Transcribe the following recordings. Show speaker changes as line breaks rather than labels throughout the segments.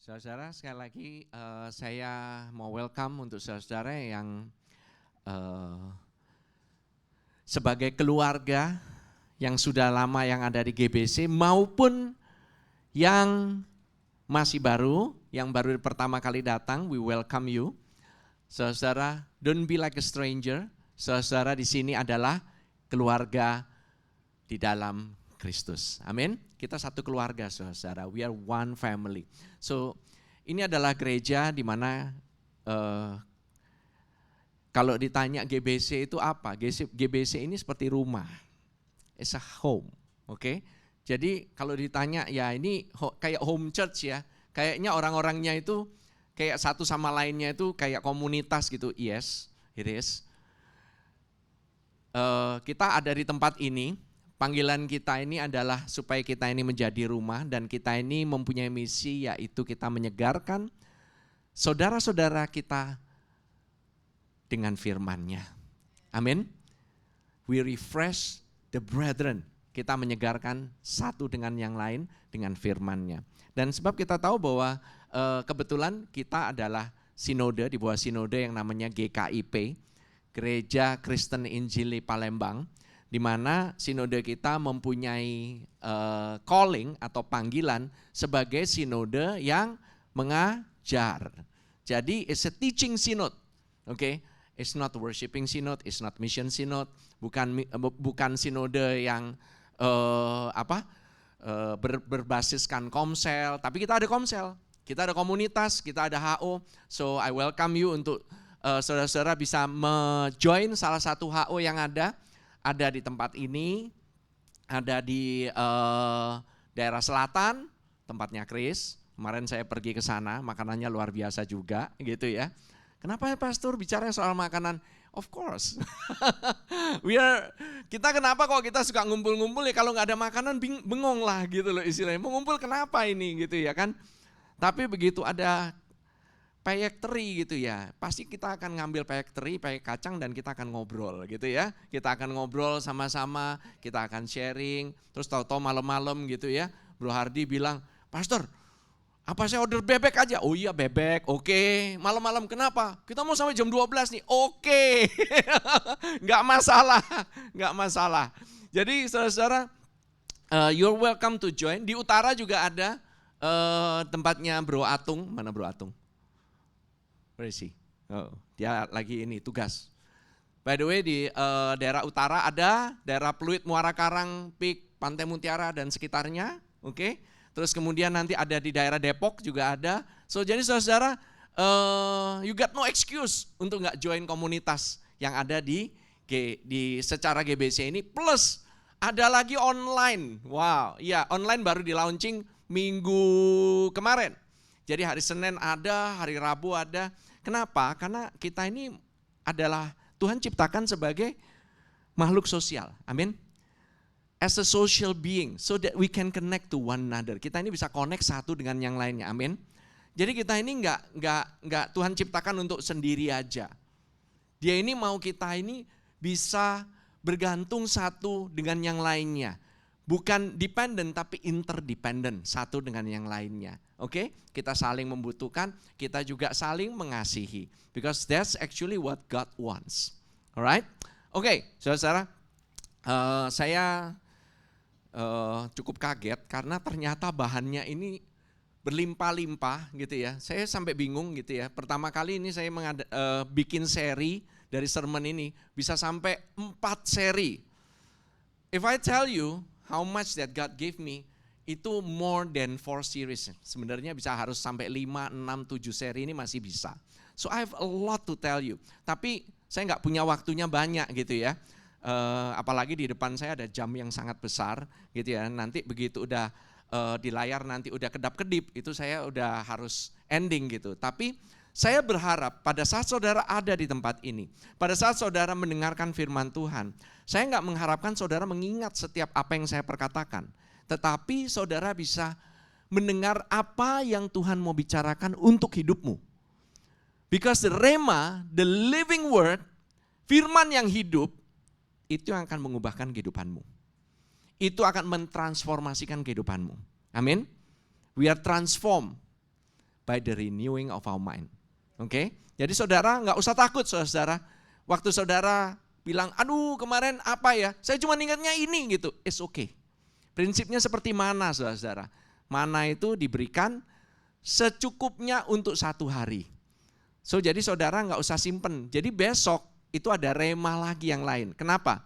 Saudara, sekali lagi saya mau welcome untuk saudara yang sebagai keluarga yang sudah lama yang ada di GBC maupun yang masih baru, yang baru pertama kali datang, we welcome you. Saudara, don't be like a stranger. Saudara di sini adalah keluarga di dalam Kristus. Amin. Kita satu keluarga, saudara. We are one family. So, ini adalah gereja di mana kalau ditanya GBC itu apa? GBC ini seperti rumah. It's a home. Oke. Jadi kalau ditanya ya ini kayak home church ya. Kayaknya orang-orangnya itu kayak satu sama lainnya itu kayak komunitas gitu. Yes, it is. Kita ada di tempat ini. Panggilan kita ini adalah supaya kita ini menjadi rumah dan kita ini mempunyai misi yaitu kita menyegarkan saudara-saudara kita dengan firman-Nya. Amin. We refresh the brethren. Kita menyegarkan satu dengan yang lain dengan firman-Nya. Dan sebab kita tahu bahwa kebetulan kita adalah sinode, di bawah sinode yang namanya GKIP, Gereja Kristen Injili Palembang, di mana sinode kita mempunyai calling atau panggilan sebagai sinode yang mengajar. Jadi it's a teaching synod, okay? It's not worshiping synod, it's not mission synod, bukan sinode yang berbasiskan komsel, tapi kita ada komsel, kita ada komunitas, kita ada HO. So I welcome you untuk saudara-saudara bisa join salah satu HO yang ada di tempat ini, ada di daerah selatan, tempatnya Chris. Kemarin saya pergi ke sana, makanannya luar biasa juga gitu ya. Kenapa ya Pastor bicara soal makanan? Of course. Kita kenapa kok kita suka ngumpul-ngumpul ya, kalau nggak ada makanan bengong lah gitu loh istilahnya. Mau ngumpul kenapa ini gitu ya kan. Tapi begitu ada peyek teri gitu ya, pasti kita akan ngambil peyek teri, peyek kacang dan kita akan ngobrol gitu ya. Kita akan ngobrol sama-sama, kita akan sharing, terus tahu-tahu malam-malam gitu ya, Bro Hardi bilang, Pastor, apa saya order bebek aja? Oh iya bebek, oke. Malam-malam kenapa? Kita mau sampai jam 12 nih, oke. Nggak masalah. Jadi saudara-saudara, you're welcome to join. Di utara juga ada tempatnya Bro Atung, mana Bro Atung? Oh, dia lagi ini tugas. By the way di daerah utara ada daerah Pluit, Muara Karang, Pik, Pantai Mutiara dan sekitarnya, oke. Terus kemudian nanti ada di daerah Depok juga ada. So jadi saudara, you got no excuse untuk nggak join komunitas yang ada di secara GBC ini. Plus ada lagi online. Wow, ya online baru di launching minggu kemarin. Jadi hari Senin ada, hari Rabu ada. Kenapa? Karena kita ini adalah Tuhan ciptakan sebagai makhluk sosial. Amin. As a social being, so that we can connect to one another. Kita ini bisa connect satu dengan yang lainnya. Amin. Jadi kita ini enggak Tuhan ciptakan untuk sendiri aja. Dia ini mau kita ini bisa bergantung satu dengan yang lainnya. Bukan dependent tapi interdependent, satu dengan yang lainnya. Oke? Kita saling membutuhkan, kita juga saling mengasihi. Because that's actually what God wants. Alright? Oke, saudara-saudara, saya cukup kaget karena ternyata bahannya ini berlimpah-limpah gitu ya. Saya sampai bingung gitu ya. Pertama kali ini saya bikin seri dari sermon ini, bisa sampai 4 seri. If I tell you how much that God gave me, itu more than 4 series. Sebenarnya bisa harus sampai 5, 6, 7 seri ini masih bisa. So I have a lot to tell you. Tapi saya nggak punya waktunya banyak gitu ya. Apalagi di depan saya ada jam yang sangat besar gitu ya. Nanti begitu udah di layar nanti udah kedap-kedip, itu saya udah harus ending gitu. Tapi saya berharap pada saat saudara ada di tempat ini, pada saat saudara mendengarkan firman Tuhan, saya nggak mengharapkan saudara mengingat setiap apa yang saya perkatakan, tetapi saudara bisa mendengar apa yang Tuhan mau bicarakan untuk hidupmu. Because the Rema, the living word, firman yang hidup, itu yang akan mengubahkan kehidupanmu. Itu akan mentransformasikan kehidupanmu. Amin. We are transformed by the renewing of our mind. Oke? Jadi saudara nggak usah takut saudara. Waktu saudara bilang, aduh kemarin apa ya, saya cuma ingatnya ini gitu. It's okay. Prinsipnya seperti mana saudara? Mana itu diberikan secukupnya untuk 1 hari. So jadi saudara nggak usah simpen. Jadi besok itu ada rema lagi yang lain. Kenapa?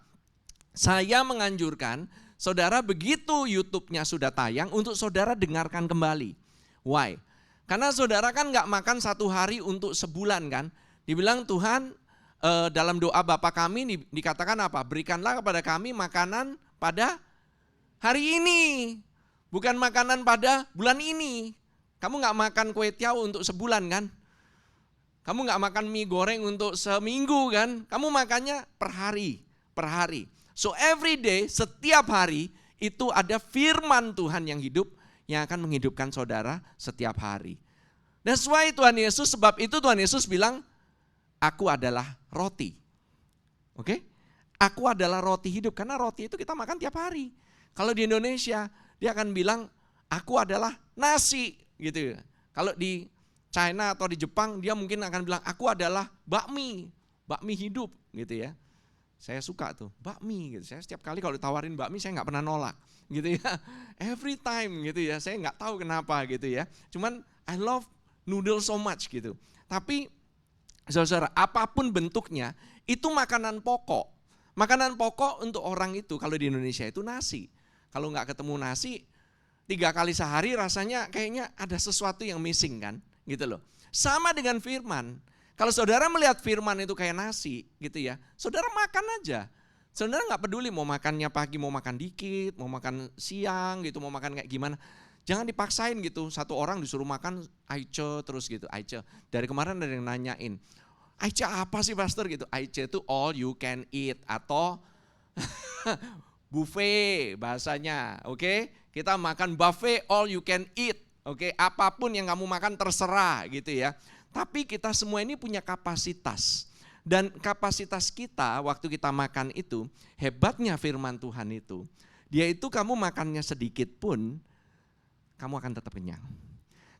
Saya menganjurkan saudara begitu YouTube-nya sudah tayang untuk saudara dengarkan kembali. Why? Karena saudara kan nggak makan 1 hari untuk sebulan kan. Dibilang Tuhan dalam doa Bapa kami dikatakan apa? Berikanlah kepada kami makanan pada hari ini. Bukan makanan pada bulan ini. Kamu nggak makan kue tiaw untuk sebulan kan? Kamu nggak makan mie goreng untuk seminggu kan? Kamu makannya per hari. So every day, setiap hari itu ada firman Tuhan yang hidup yang akan menghidupkan saudara setiap hari. That's why Tuhan Yesus, sebab itu Tuhan Yesus bilang, aku adalah roti. Oke? Aku adalah roti hidup, karena roti itu kita makan tiap hari. Kalau di Indonesia, dia akan bilang, aku adalah nasi gitu. Kalau di China atau di Jepang, dia mungkin akan bilang, aku adalah bakmi hidup gitu ya. Saya suka tuh, bakmi gitu. Saya setiap kali kalau ditawarin bakmi, saya nggak pernah nolak gitu ya. Every time gitu ya, saya nggak tahu kenapa gitu ya. Cuman I love noodle so much gitu. Tapi saudara, apapun bentuknya, itu makanan pokok. Makanan pokok untuk orang itu, kalau di Indonesia itu nasi. Kalau nggak ketemu nasi, 3 kali sehari rasanya kayaknya ada sesuatu yang missing kan, gitu loh. Sama dengan firman. Kalau saudara melihat firman itu kayak nasi gitu ya, saudara makan aja. Saudara nggak peduli mau makannya pagi, mau makan dikit, mau makan siang gitu, mau makan kayak gimana. Jangan dipaksain gitu, satu orang disuruh makan aice terus gitu, aice. Dari kemarin ada yang nanyain, aice apa sih pastor gitu? Aice itu all you can eat atau buffet bahasanya, oke? Kita makan buffet all you can eat, oke? Apapun yang kamu makan terserah gitu ya. Tapi kita semua ini punya kapasitas. Dan kapasitas kita waktu kita makan itu, hebatnya firman Tuhan itu, dia itu kamu makannya sedikit pun, kamu akan tetap kenyang.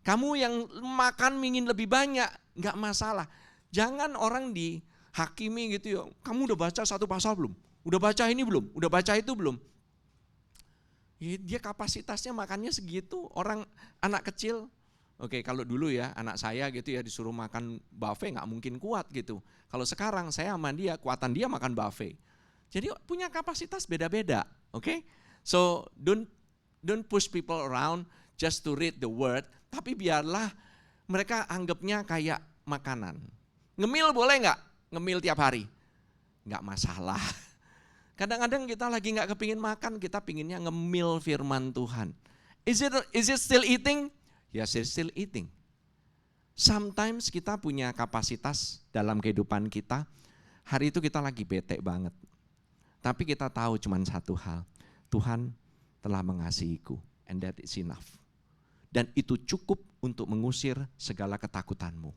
Kamu yang makan ingin lebih banyak, gak masalah. Jangan orang dihakimi gitu ya, kamu udah baca 1 pasal belum? Udah baca ini belum? Udah baca itu belum? Dia kapasitasnya makannya segitu. Orang anak kecil, oke kalau dulu ya anak saya gitu ya disuruh makan buffet gak mungkin kuat gitu. Kalau sekarang saya sama dia, kuatan dia makan buffet. Jadi punya kapasitas beda-beda, oke? So don't push people around just to read the word, tapi biarlah mereka anggapnya kayak makanan. Ngemil boleh gak? Ngemil tiap hari? Gak masalah. Kadang-kadang kita lagi gak kepingin makan, kita pinginnya ngemil firman Tuhan. Is it still eating? Yes, it's still eating. Sometimes kita punya kapasitas dalam kehidupan kita, hari itu kita lagi bete banget. Tapi kita tahu cuma satu hal, Tuhan telah mengasihiku, and that is enough. Dan itu cukup untuk mengusir segala ketakutanmu.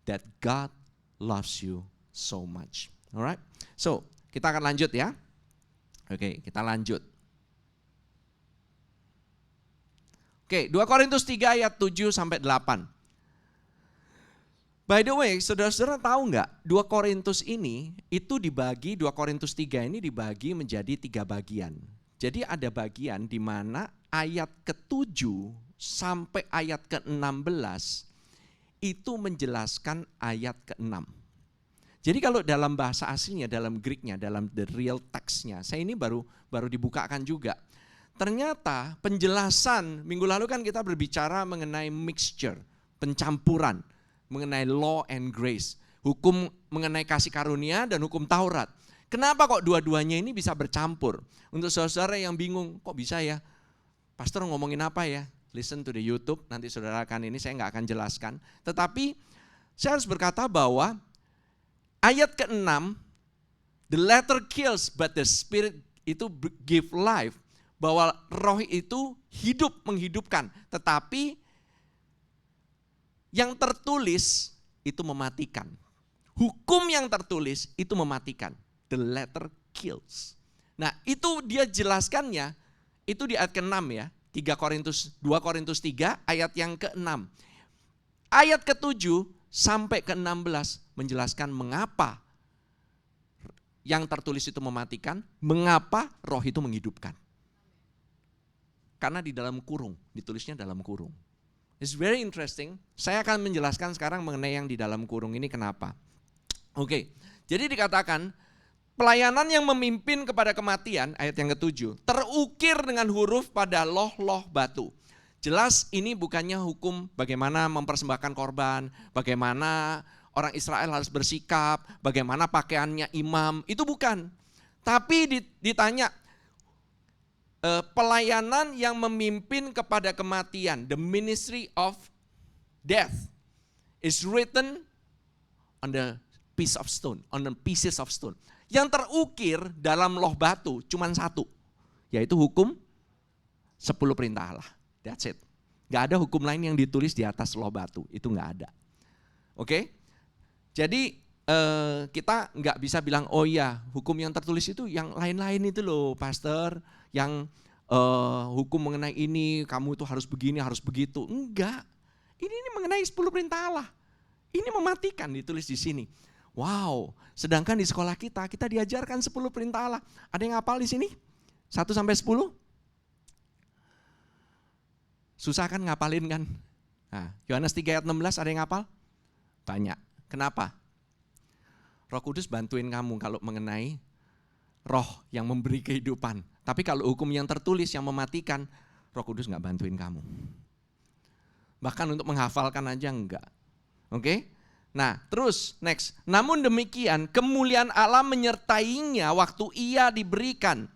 That God loves you so much. Alright? So, kita akan lanjut ya. Oke, kita lanjut. Oke, 2 Korintus 3 ayat 7 sampai 8. By the way, saudara-saudara tahu nggak, 2 Korintus ini itu dibagi, 2 Korintus 3 ini dibagi menjadi 3 bagian. Jadi ada bagian di mana ayat ke-7 sampai ayat ke-16 itu menjelaskan ayat ke-6. Jadi kalau dalam bahasa aslinya, dalam Greeknya, dalam the real text-nya, saya ini baru dibukakan juga. Ternyata penjelasan, minggu lalu kan kita berbicara mengenai mixture, pencampuran, mengenai law and grace, hukum mengenai kasih karunia dan hukum Taurat. Kenapa kok dua-duanya ini bisa bercampur? Untuk saudara yang bingung, kok bisa ya? Pastor ngomongin apa ya? Listen to the YouTube, nanti saudara akan ini saya nggak akan jelaskan. Tetapi saya harus berkata bahwa ayat ke-6, the letter kills but the spirit itu give life. Bahwa roh itu hidup, menghidupkan. Tetapi yang tertulis itu mematikan. Hukum yang tertulis itu mematikan. The letter kills. Nah itu dia jelaskannya, itu di ayat ke-6 ya. 2 Korintus 3 ayat yang ke-6. Ayat ke-7 sampai ke-16 menjelaskan mengapa yang tertulis itu mematikan, mengapa roh itu menghidupkan. Karena di dalam kurung, ditulisnya dalam kurung. It's very interesting. Saya akan menjelaskan sekarang mengenai yang di dalam kurung ini kenapa. Oke, jadi dikatakan pelayanan yang memimpin kepada kematian, ayat yang ke-7, terukir dengan huruf pada loh-loh batu. Jelas ini bukannya hukum bagaimana mempersembahkan korban, bagaimana orang Israel harus bersikap, bagaimana pakaiannya imam, itu bukan. Tapi ditanya, pelayanan yang memimpin kepada kematian, the ministry of death, is written on the piece of stone, on the pieces of stone. Yang terukir dalam loh batu cuma satu, yaitu hukum 10 perintah Allah. That's it. Gak ada hukum lain yang ditulis di atas loh batu, itu gak ada. Oke? Jadi kita gak bisa bilang, oh iya hukum yang tertulis itu yang lain-lain itu loh pastor, yang hukum mengenai ini, kamu itu harus begini, harus begitu. Enggak, ini mengenai 10 perintah Allah. Ini mematikan ditulis di sini. Wow, sedangkan di sekolah kita diajarkan 10 perintah Allah. Ada yang hafal di sini? 1 sampai 10? Susah kan ngapalin kan? Nah, Yohanes 3 ayat 16 ada yang hafal? Banyak. Kenapa? Roh Kudus bantuin kamu kalau mengenai roh yang memberi kehidupan. Tapi kalau hukum yang tertulis yang mematikan, Roh Kudus gak bantuin kamu. Bahkan untuk menghafalkan aja enggak. Oke? Nah, terus next. Namun demikian, kemuliaan Allah menyertainya waktu ia diberikan.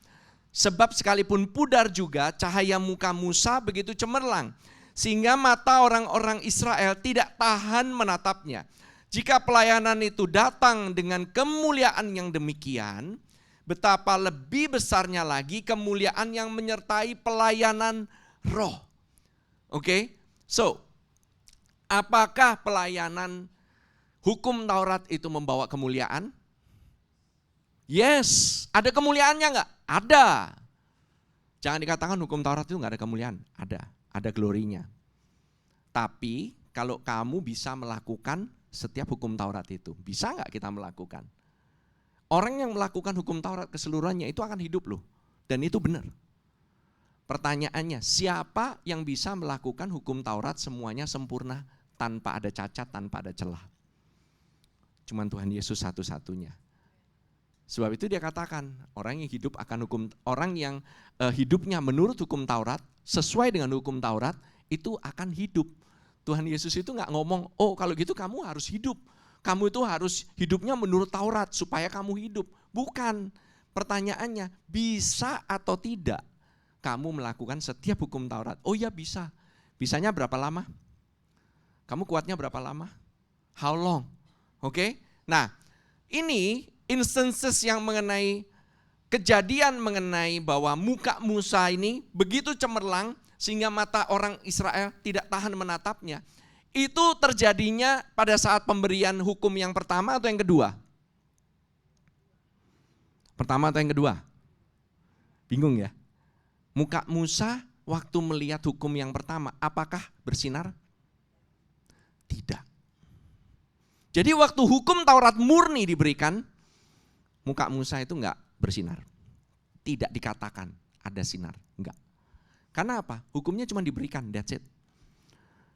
Sebab sekalipun pudar juga cahaya muka Musa begitu cemerlang, sehingga mata orang-orang Israel tidak tahan menatapnya. Jika pelayanan itu datang dengan kemuliaan yang demikian, betapa lebih besarnya lagi kemuliaan yang menyertai pelayanan roh. Oke? So, apakah pelayanan hukum Taurat itu membawa kemuliaan? Yes, ada kemuliaannya enggak? Ada. Jangan dikatakan hukum Taurat itu enggak ada kemuliaan. Ada glorinya. Tapi kalau kamu bisa melakukan setiap hukum Taurat itu, bisa enggak kita melakukan? Orang yang melakukan hukum Taurat keseluruhannya itu akan hidup loh. Dan itu benar. Pertanyaannya, siapa yang bisa melakukan hukum Taurat semuanya sempurna, tanpa ada cacat, tanpa ada celah? Cuman Tuhan Yesus satu-satunya. Sebab itu dia katakan, orang yang hidup akan hukum, orang yang hidupnya menurut hukum Taurat, sesuai dengan hukum Taurat, itu akan hidup. Tuhan Yesus itu gak ngomong, oh kalau gitu kamu harus hidup. Kamu itu harus hidupnya menurut Taurat supaya kamu hidup. Bukan. Pertanyaannya, bisa atau tidak kamu melakukan setiap hukum Taurat? Oh ya bisa. Bisanya berapa lama? Kamu kuatnya berapa lama? How long? Oke? Nah, ini instances yang mengenai kejadian mengenai bahwa muka Musa ini begitu cemerlang sehingga mata orang Israel tidak tahan menatapnya. Itu terjadinya pada saat pemberian hukum yang pertama atau yang kedua? Pertama atau yang kedua? Bingung ya? Muka Musa waktu melihat hukum yang pertama, apakah bersinar? Tidak. Jadi waktu hukum Taurat murni diberikan, muka Musa itu enggak bersinar. Tidak dikatakan ada sinar, enggak. Karena apa? Hukumnya cuma diberikan, that's it.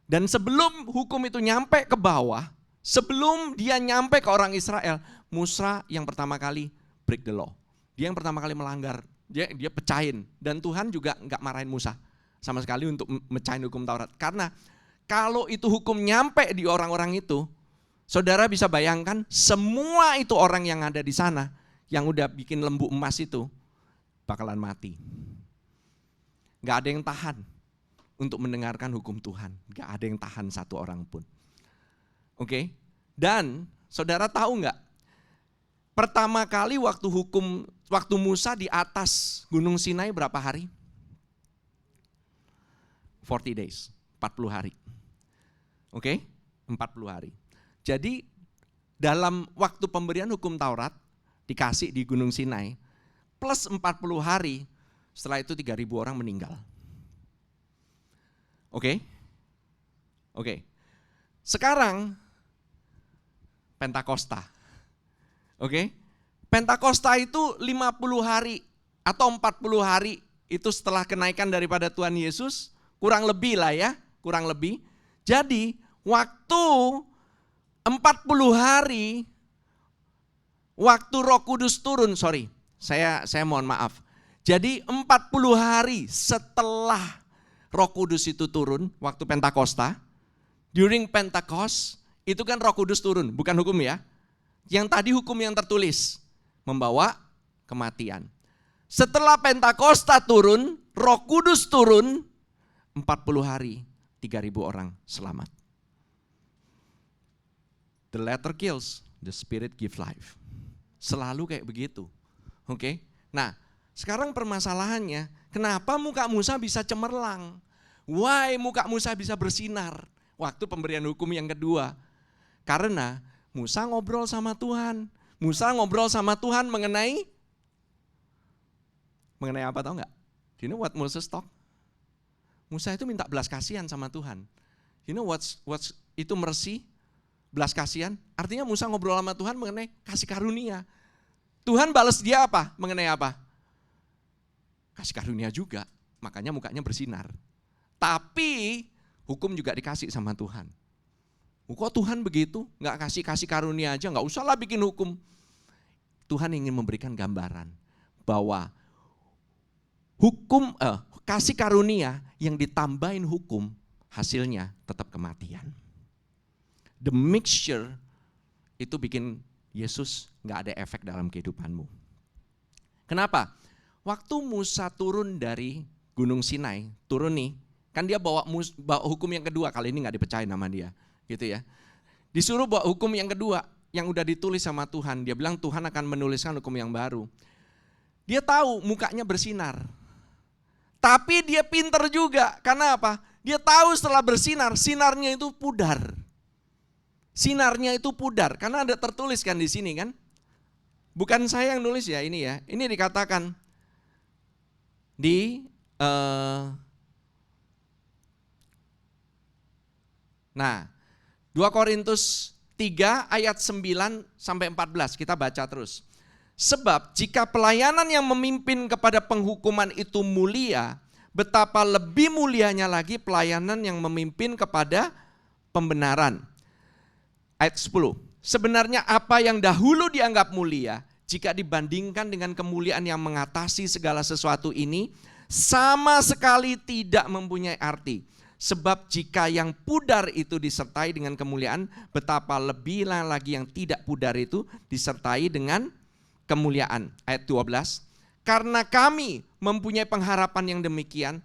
Dan sebelum hukum itu nyampe ke bawah, sebelum dia nyampe ke orang Israel, Musa yang pertama kali break the law. Dia yang pertama kali melanggar, dia pecahin. Dan Tuhan juga enggak marahin Musa sama sekali untuk mecahin hukum Taurat. Karena kalau itu hukum nyampe di orang-orang itu, saudara bisa bayangkan semua itu orang yang ada di sana, yang udah bikin lembu emas itu, bakalan mati. Gak ada yang tahan untuk mendengarkan hukum Tuhan. Gak ada yang tahan satu orang pun. Oke? Dan saudara tahu gak? Pertama kali waktu Musa di atas Gunung Sinai berapa hari? 40 days, 40 hari. Oke? 40 hari. Jadi dalam waktu pemberian hukum Taurat dikasih di Gunung Sinai plus 40 hari, setelah itu 3.000 orang meninggal. Oke? Sekarang Pentakosta. Oke? Pentakosta itu 50 hari atau 40 hari itu setelah kenaikan daripada Tuhan Yesus, kurang lebih lah ya, kurang lebih. Jadi waktu 40 hari, waktu Roh Kudus turun, saya mohon maaf. Jadi 40 hari setelah Roh Kudus itu turun, waktu Pentakosta, during Pentecost, itu kan Roh Kudus turun, bukan hukum ya. Yang tadi hukum yang tertulis, membawa kematian. Setelah Pentakosta turun, Roh Kudus turun, 40 hari, 3.000 orang selamat. The letter kills, the spirit give life. Selalu kayak begitu. Oke? Nah, sekarang permasalahannya, kenapa muka Musa bisa cemerlang? Why muka Musa bisa bersinar waktu pemberian hukum yang kedua? Karena Musa ngobrol sama Tuhan. Musa ngobrol sama Tuhan mengenai apa tahu nggak? Do you know what Moses talk? Musa itu minta belas kasihan sama Tuhan. You know what's itu mercy? Belas kasihan. Artinya Musa ngobrol sama Tuhan mengenai kasih karunia. Tuhan balas dia apa? Mengenai apa? Kasih karunia juga. Makanya mukanya bersinar. Tapi hukum juga dikasih sama Tuhan. Kok Tuhan begitu? Nggak kasih karunia aja, nggak usahlah bikin hukum. Tuhan ingin memberikan gambaran bahwa kasih karunia yang ditambahin hukum, hasilnya tetap kematian. The mixture itu bikin Yesus nggak ada efek dalam kehidupanmu. Kenapa? Waktu Musa turun dari Gunung Sinai, turun nih, kan dia bawa hukum yang kedua, kali ini nggak dipercaya nama dia, gitu ya. Disuruh bawa hukum yang kedua, yang udah ditulis sama Tuhan. Dia bilang Tuhan akan menuliskan hukum yang baru. Dia tahu mukanya bersinar. Tapi dia pinter juga, karena apa? Dia tahu setelah bersinar, sinarnya itu pudar. Sinarnya itu pudar, karena ada tertulis kan di sini kan. Bukan saya yang nulis ya ini ya. Ini dikatakan di nah 2 Korintus 3 ayat 9 sampai 14 kita baca terus. Sebab jika pelayanan yang memimpin kepada penghukuman itu mulia, betapa lebih mulianya lagi pelayanan yang memimpin kepada pembenaran. Ayat 10. Sebenarnya apa yang dahulu dianggap mulia, jika dibandingkan dengan kemuliaan yang mengatasi segala sesuatu ini, sama sekali tidak mempunyai arti. Sebab jika yang pudar itu disertai dengan kemuliaan, betapa lebih lagi yang tidak pudar itu disertai dengan kemuliaan. Ayat 12. Karena kami mempunyai pengharapan yang demikian,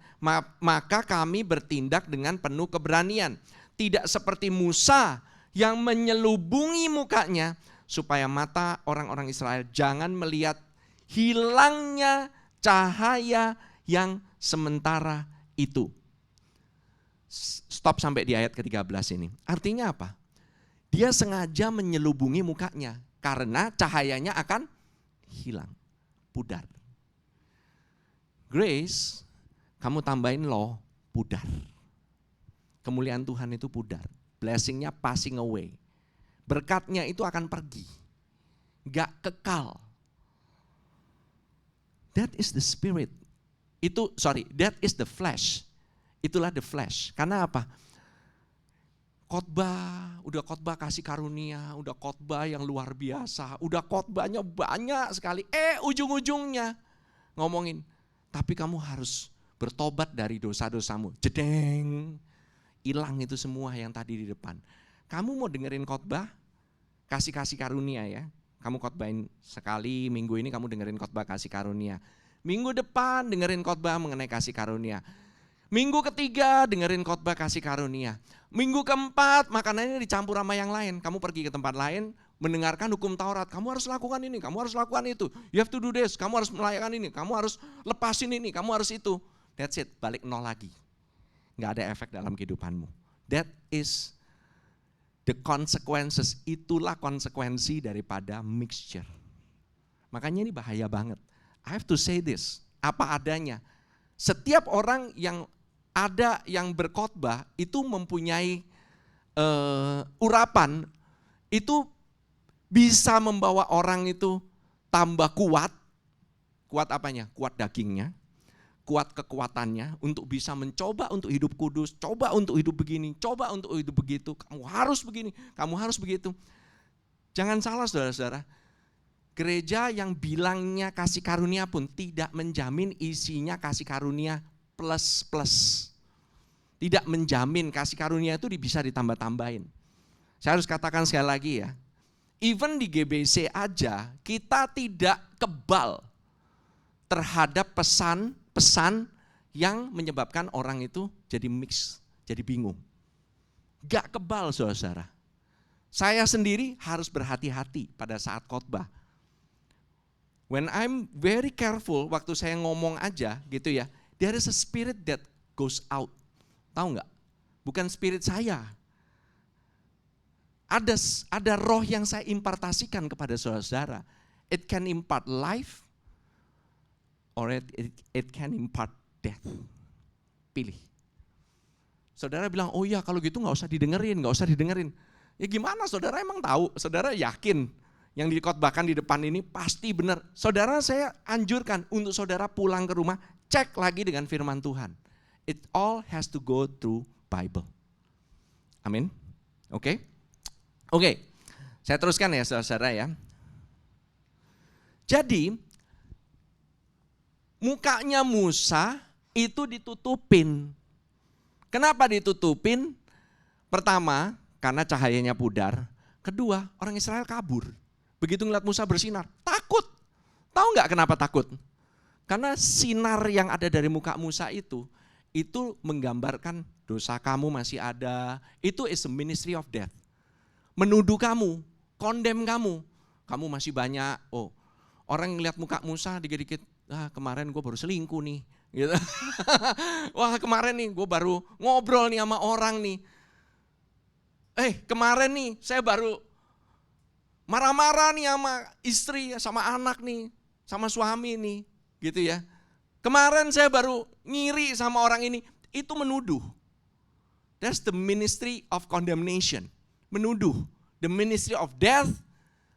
maka kami bertindak dengan penuh keberanian. Tidak seperti Musa yang menyelubungi mukanya, supaya mata orang-orang Israel jangan melihat hilangnya cahaya yang sementara itu. Stop sampai di ayat ke-13 ini. Artinya apa? Dia sengaja menyelubungi mukanya, karena cahayanya akan hilang, pudar. Grace, kamu tambahin law, pudar. Kemuliaan Tuhan itu pudar. Blessingnya passing away. Berkatnya itu akan pergi. Gak kekal. That is the spirit. That is the flesh. Itulah the flesh. Karena apa? Udah khotbah kasih karunia, udah khotbah yang luar biasa, udah khotbahnya banyak sekali. Ujung-ujungnya ngomongin, tapi kamu harus bertobat dari dosa-dosamu. Jedeng, hilang itu semua yang tadi di depan. Kamu mau dengerin khotbah, kasih karunia ya. Kamu khotbahin sekali, minggu ini kamu dengerin khotbah kasih karunia. Minggu depan dengerin khotbah mengenai kasih karunia. Minggu ketiga dengerin khotbah kasih karunia. Minggu keempat makanannya dicampur sama yang lain. Kamu pergi ke tempat lain, mendengarkan hukum Taurat. Kamu harus lakukan ini, kamu harus lakukan itu. You have to do this, kamu harus melayakan ini, kamu harus lepasin ini, kamu harus itu. That's it, balik nol lagi. Gak ada efek dalam kehidupanmu. That is the consequences, itulah konsekuensi daripada mixture. Makanya ini bahaya banget. I have to say this, apa adanya. Setiap orang yang ada yang berkhotbah itu mempunyai urapan itu bisa membawa orang itu tambah kuat. Kuat apanya? Kuat dagingnya, kuat kekuatannya untuk bisa mencoba untuk hidup kudus, coba untuk hidup begini, coba untuk hidup begitu. Kamu harus begini, kamu harus begitu. Jangan salah saudara-saudara, gereja yang bilangnya kasih karunia pun tidak menjamin isinya kasih karunia plus-plus. Tidak menjamin kasih karunia itu bisa ditambah-tambahin. Saya harus katakan sekali lagi ya, even di GBC aja kita tidak kebal terhadap pesan-pesan yang menyebabkan orang itu jadi mix, jadi bingung. Gak kebal saudara-saudara. Saya sendiri harus berhati-hati pada saat khotbah. When I'm very careful, waktu saya ngomong aja gitu ya, there is a spirit that goes out. Tahu nggak? Bukan spirit saya. Ada roh yang saya impartasikan kepada saudara-saudara. It can impart life, or it can impart death. Pilih. Saudara bilang, oh iya kalau gitu gak usah didengerin. Ya gimana saudara emang tahu? Saudara yakin yang dikhotbahkan di depan ini pasti benar. Saudara saya anjurkan untuk saudara pulang ke rumah, cek lagi dengan firman Tuhan. It all has to go through Bible. Amin. Oke. Saya teruskan ya saudara ya. Jadi mukanya Musa itu ditutupin. Kenapa ditutupin? Pertama, karena cahayanya pudar. Kedua, orang Israel kabur. Begitu ngeliat Musa bersinar, takut. Tahu nggak kenapa takut? Karena sinar yang ada dari muka Musa itu menggambarkan dosa kamu masih ada. Itu is a ministry of death. Menuduh kamu, condemn kamu. Kamu masih banyak. Oh, orang ngeliat muka Musa dikit-dikit. Kemarin gue baru selingkuh nih, gitu. Wah kemarin nih gue baru ngobrol nih sama orang nih. Kemarin nih saya baru marah-marah nih sama istri, sama anak nih, sama suami nih, gitu ya. Kemarin saya baru ngiri sama orang ini, itu menuduh. That's the ministry of condemnation, menuduh. The ministry of death,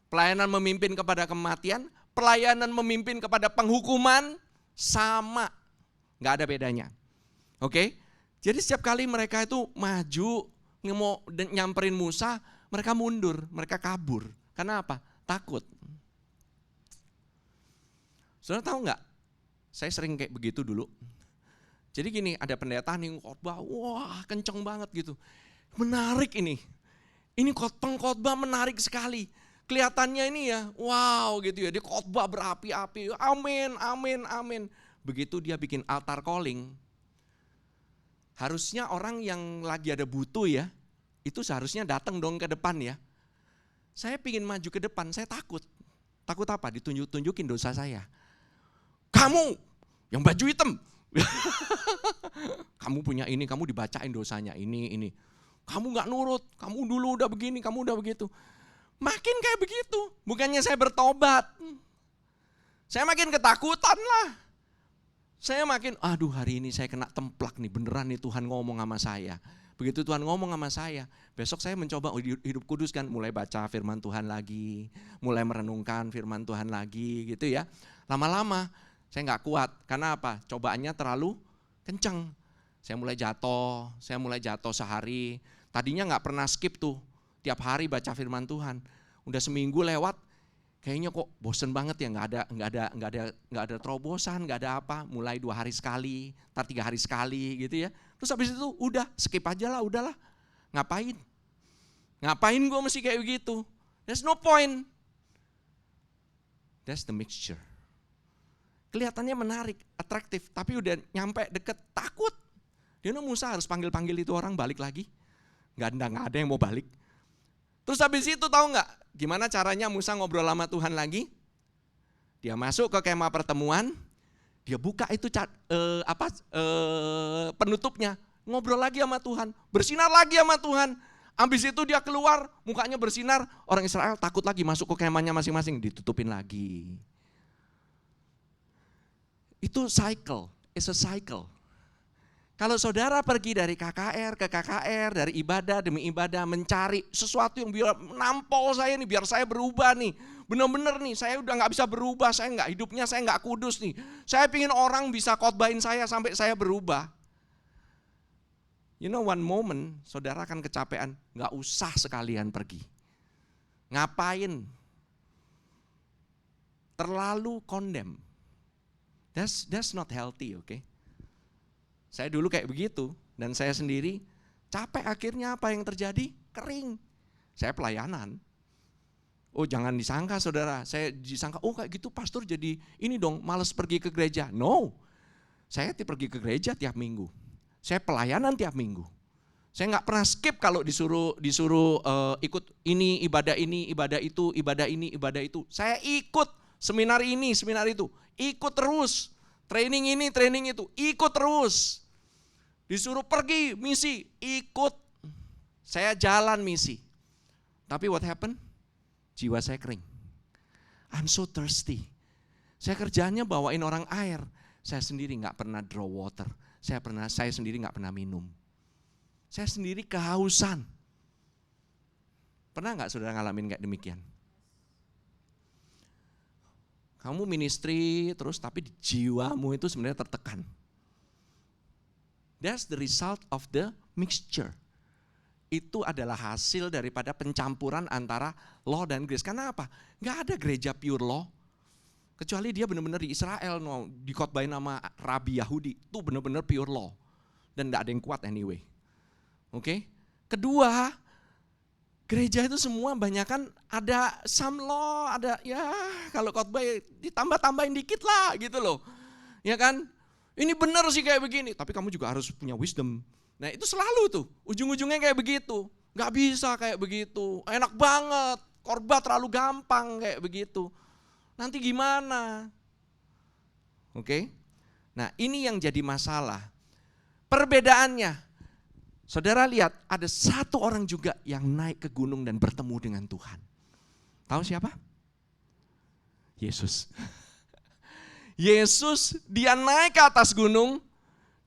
pelayanan memimpin kepada kematian. Pelayanan memimpin kepada penghukuman sama, nggak ada bedanya. Oke? Jadi setiap kali mereka itu maju, mau nyamperin Musa, mereka mundur, mereka kabur. Karena apa? Takut. Saudara tahu nggak? Saya sering kayak begitu dulu. Jadi gini, ada pendeta nih khotbah, wah kenceng banget gitu. Menarik ini. Ini pengkhotbah menarik sekali. Kelihatannya ini ya, wow gitu ya, dia khotbah berapi-api, amin. Begitu dia bikin altar calling, harusnya orang yang lagi ada butuh ya, itu seharusnya datang dong ke depan ya. Saya pingin maju ke depan, saya takut. Takut apa? Ditunjukin dosa saya. Kamu yang baju hitam, kamu punya ini, kamu dibacain dosanya, ini. Kamu gak nurut, kamu dulu udah begini, kamu udah begitu. Makin kayak begitu, bukannya saya bertobat. Saya makin ketakutan lah. Saya makin, aduh hari ini saya kena templak nih, beneran nih Tuhan ngomong sama saya. Begitu Tuhan ngomong sama saya, besok saya mencoba hidup kudus kan, mulai baca firman Tuhan lagi, mulai merenungkan firman Tuhan lagi gitu ya. Lama-lama saya gak kuat, karena apa? Cobaannya terlalu kenceng. Saya mulai jatuh sehari, tadinya gak pernah skip tuh. Tiap hari baca firman Tuhan, udah seminggu lewat, kayaknya kok bosen banget ya, nggak ada terobosan, nggak ada apa. Mulai 2 hari sekali, ntar 3 hari sekali gitu ya. Terus habis itu udah skip aja lah, udahlah. Ngapain gue mesti kayak begitu? There's no point. That's the mixture. Kelihatannya menarik, atraktif, tapi udah nyampe deket takut. Dia Musa harus panggil itu orang balik lagi. Nggak ada yang mau balik. Terus habis itu tahu nggak gimana caranya Musa ngobrol sama Tuhan lagi? Dia masuk ke kemah pertemuan, dia buka itu penutupnya, ngobrol lagi sama Tuhan, bersinar lagi sama Tuhan. Habis itu dia keluar, mukanya bersinar, orang Israel takut lagi masuk ke kemahnya masing-masing, ditutupin lagi. Itu cycle, it's a cycle. Kalau saudara pergi dari KKR ke KKR, dari ibadah demi ibadah, mencari sesuatu yang biar nampol saya nih, biar saya berubah nih. Benar-benar nih, saya udah gak bisa berubah, hidupnya saya gak kudus nih. Saya pingin orang bisa khotbahin saya sampai saya berubah. You know, one moment saudara akan kecapean, gak usah sekalian pergi. Ngapain? Terlalu condemn. That's not healthy, okay? Saya dulu kayak begitu, dan saya sendiri capek, akhirnya apa yang terjadi? Kering. Saya pelayanan. Oh, jangan disangka saudara, saya disangka, oh kayak gitu pastor jadi ini dong, malas pergi ke gereja. No, saya pergi ke gereja tiap minggu. Saya pelayanan tiap minggu. Saya nggak pernah skip kalau disuruh ikut ini, ibadah itu, ibadah ini, ibadah itu. Saya ikut seminar ini, seminar itu. Ikut terus. Training ini, training itu. Ikut terus. Disuruh pergi misi, ikut. Saya jalan misi. Tapi what happened? Jiwa saya kering. I'm so thirsty. Saya kerjanya bawain orang air. Saya sendiri gak pernah draw water. Saya sendiri gak pernah minum. Saya sendiri kehausan. Pernah gak saudara ngalamin kayak demikian? Kamu ministry terus tapi jiwamu itu sebenarnya tertekan. That's the result of the mixture. Itu adalah hasil daripada pencampuran antara law dan grace. Karena apa? Gak ada gereja pure law. Kecuali dia benar-benar di Israel, dikhotbahin nama Rabi Yahudi. Itu benar-benar pure law. Dan gak ada yang kuat anyway. Oke? Kedua, gereja itu semua banyakan ada some law, ada ya kalau khotbah ditambah-tambahin dikit lah gitu loh. Ya kan? Ini benar sih kayak begini, tapi kamu juga harus punya wisdom. Nah itu selalu tuh, ujung-ujungnya kayak begitu. Gak bisa kayak begitu, enak banget, khotbah terlalu gampang kayak begitu. Nanti gimana? Oke? Nah ini yang jadi masalah. Perbedaannya, saudara lihat ada satu orang juga yang naik ke gunung dan bertemu dengan Tuhan. Tahu siapa? Yesus. Yesus dia naik ke atas gunung,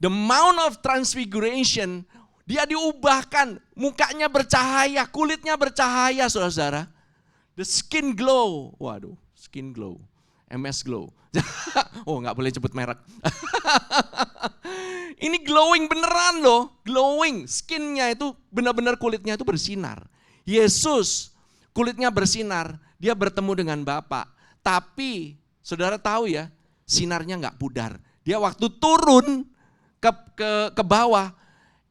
the Mount of Transfiguration, dia diubahkan, mukanya bercahaya, kulitnya bercahaya saudara. The skin glow, waduh skin glow, MS glow. Oh gak boleh sebut merek. Ini glowing beneran loh, glowing, skinnya itu benar-benar kulitnya itu bersinar. Yesus kulitnya bersinar, dia bertemu dengan Bapa. Tapi saudara tahu ya, sinarnya gak pudar. Dia waktu turun ke bawah,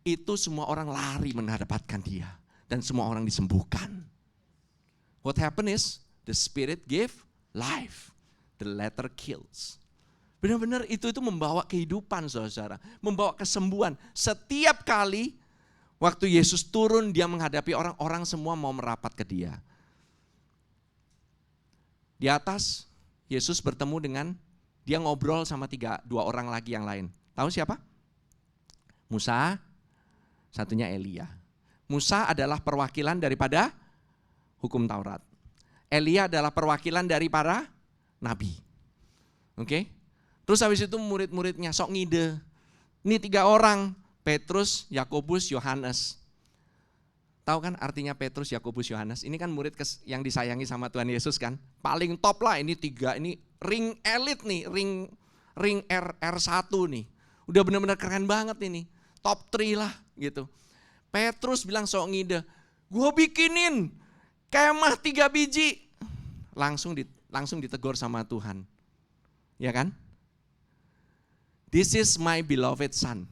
itu semua orang lari mendapatkan dia. Dan semua orang disembuhkan. What happened is, the Spirit gave life, the letter kills. Benar-benar itu membawa kehidupan saudara, membawa kesembuhan. Setiap kali waktu Yesus turun, dia menghadapi orang semua mau merapat ke dia. Di atas, Yesus bertemu dengan, dia ngobrol sama dua orang lagi yang lain. Tahu siapa? Musa, satunya Elia. Musa adalah perwakilan daripada hukum Taurat. Elia adalah perwakilan dari para nabi. Oke? Terus habis itu murid-muridnya sok ngide. Ini 3 orang, Petrus, Yakobus, Yohanes. Tahu kan artinya Petrus, Yakobus, Yohanes? Ini kan murid yang disayangi sama Tuhan Yesus kan. Paling top lah ini 3, ini ring elit nih, ring R1 nih. Udah benar-benar keren banget ini. Top 3 lah gitu. Petrus bilang sok ngide, gue bikinin kemah 3 biji. Langsung ditegur sama Tuhan. Ya kan? This is my beloved son.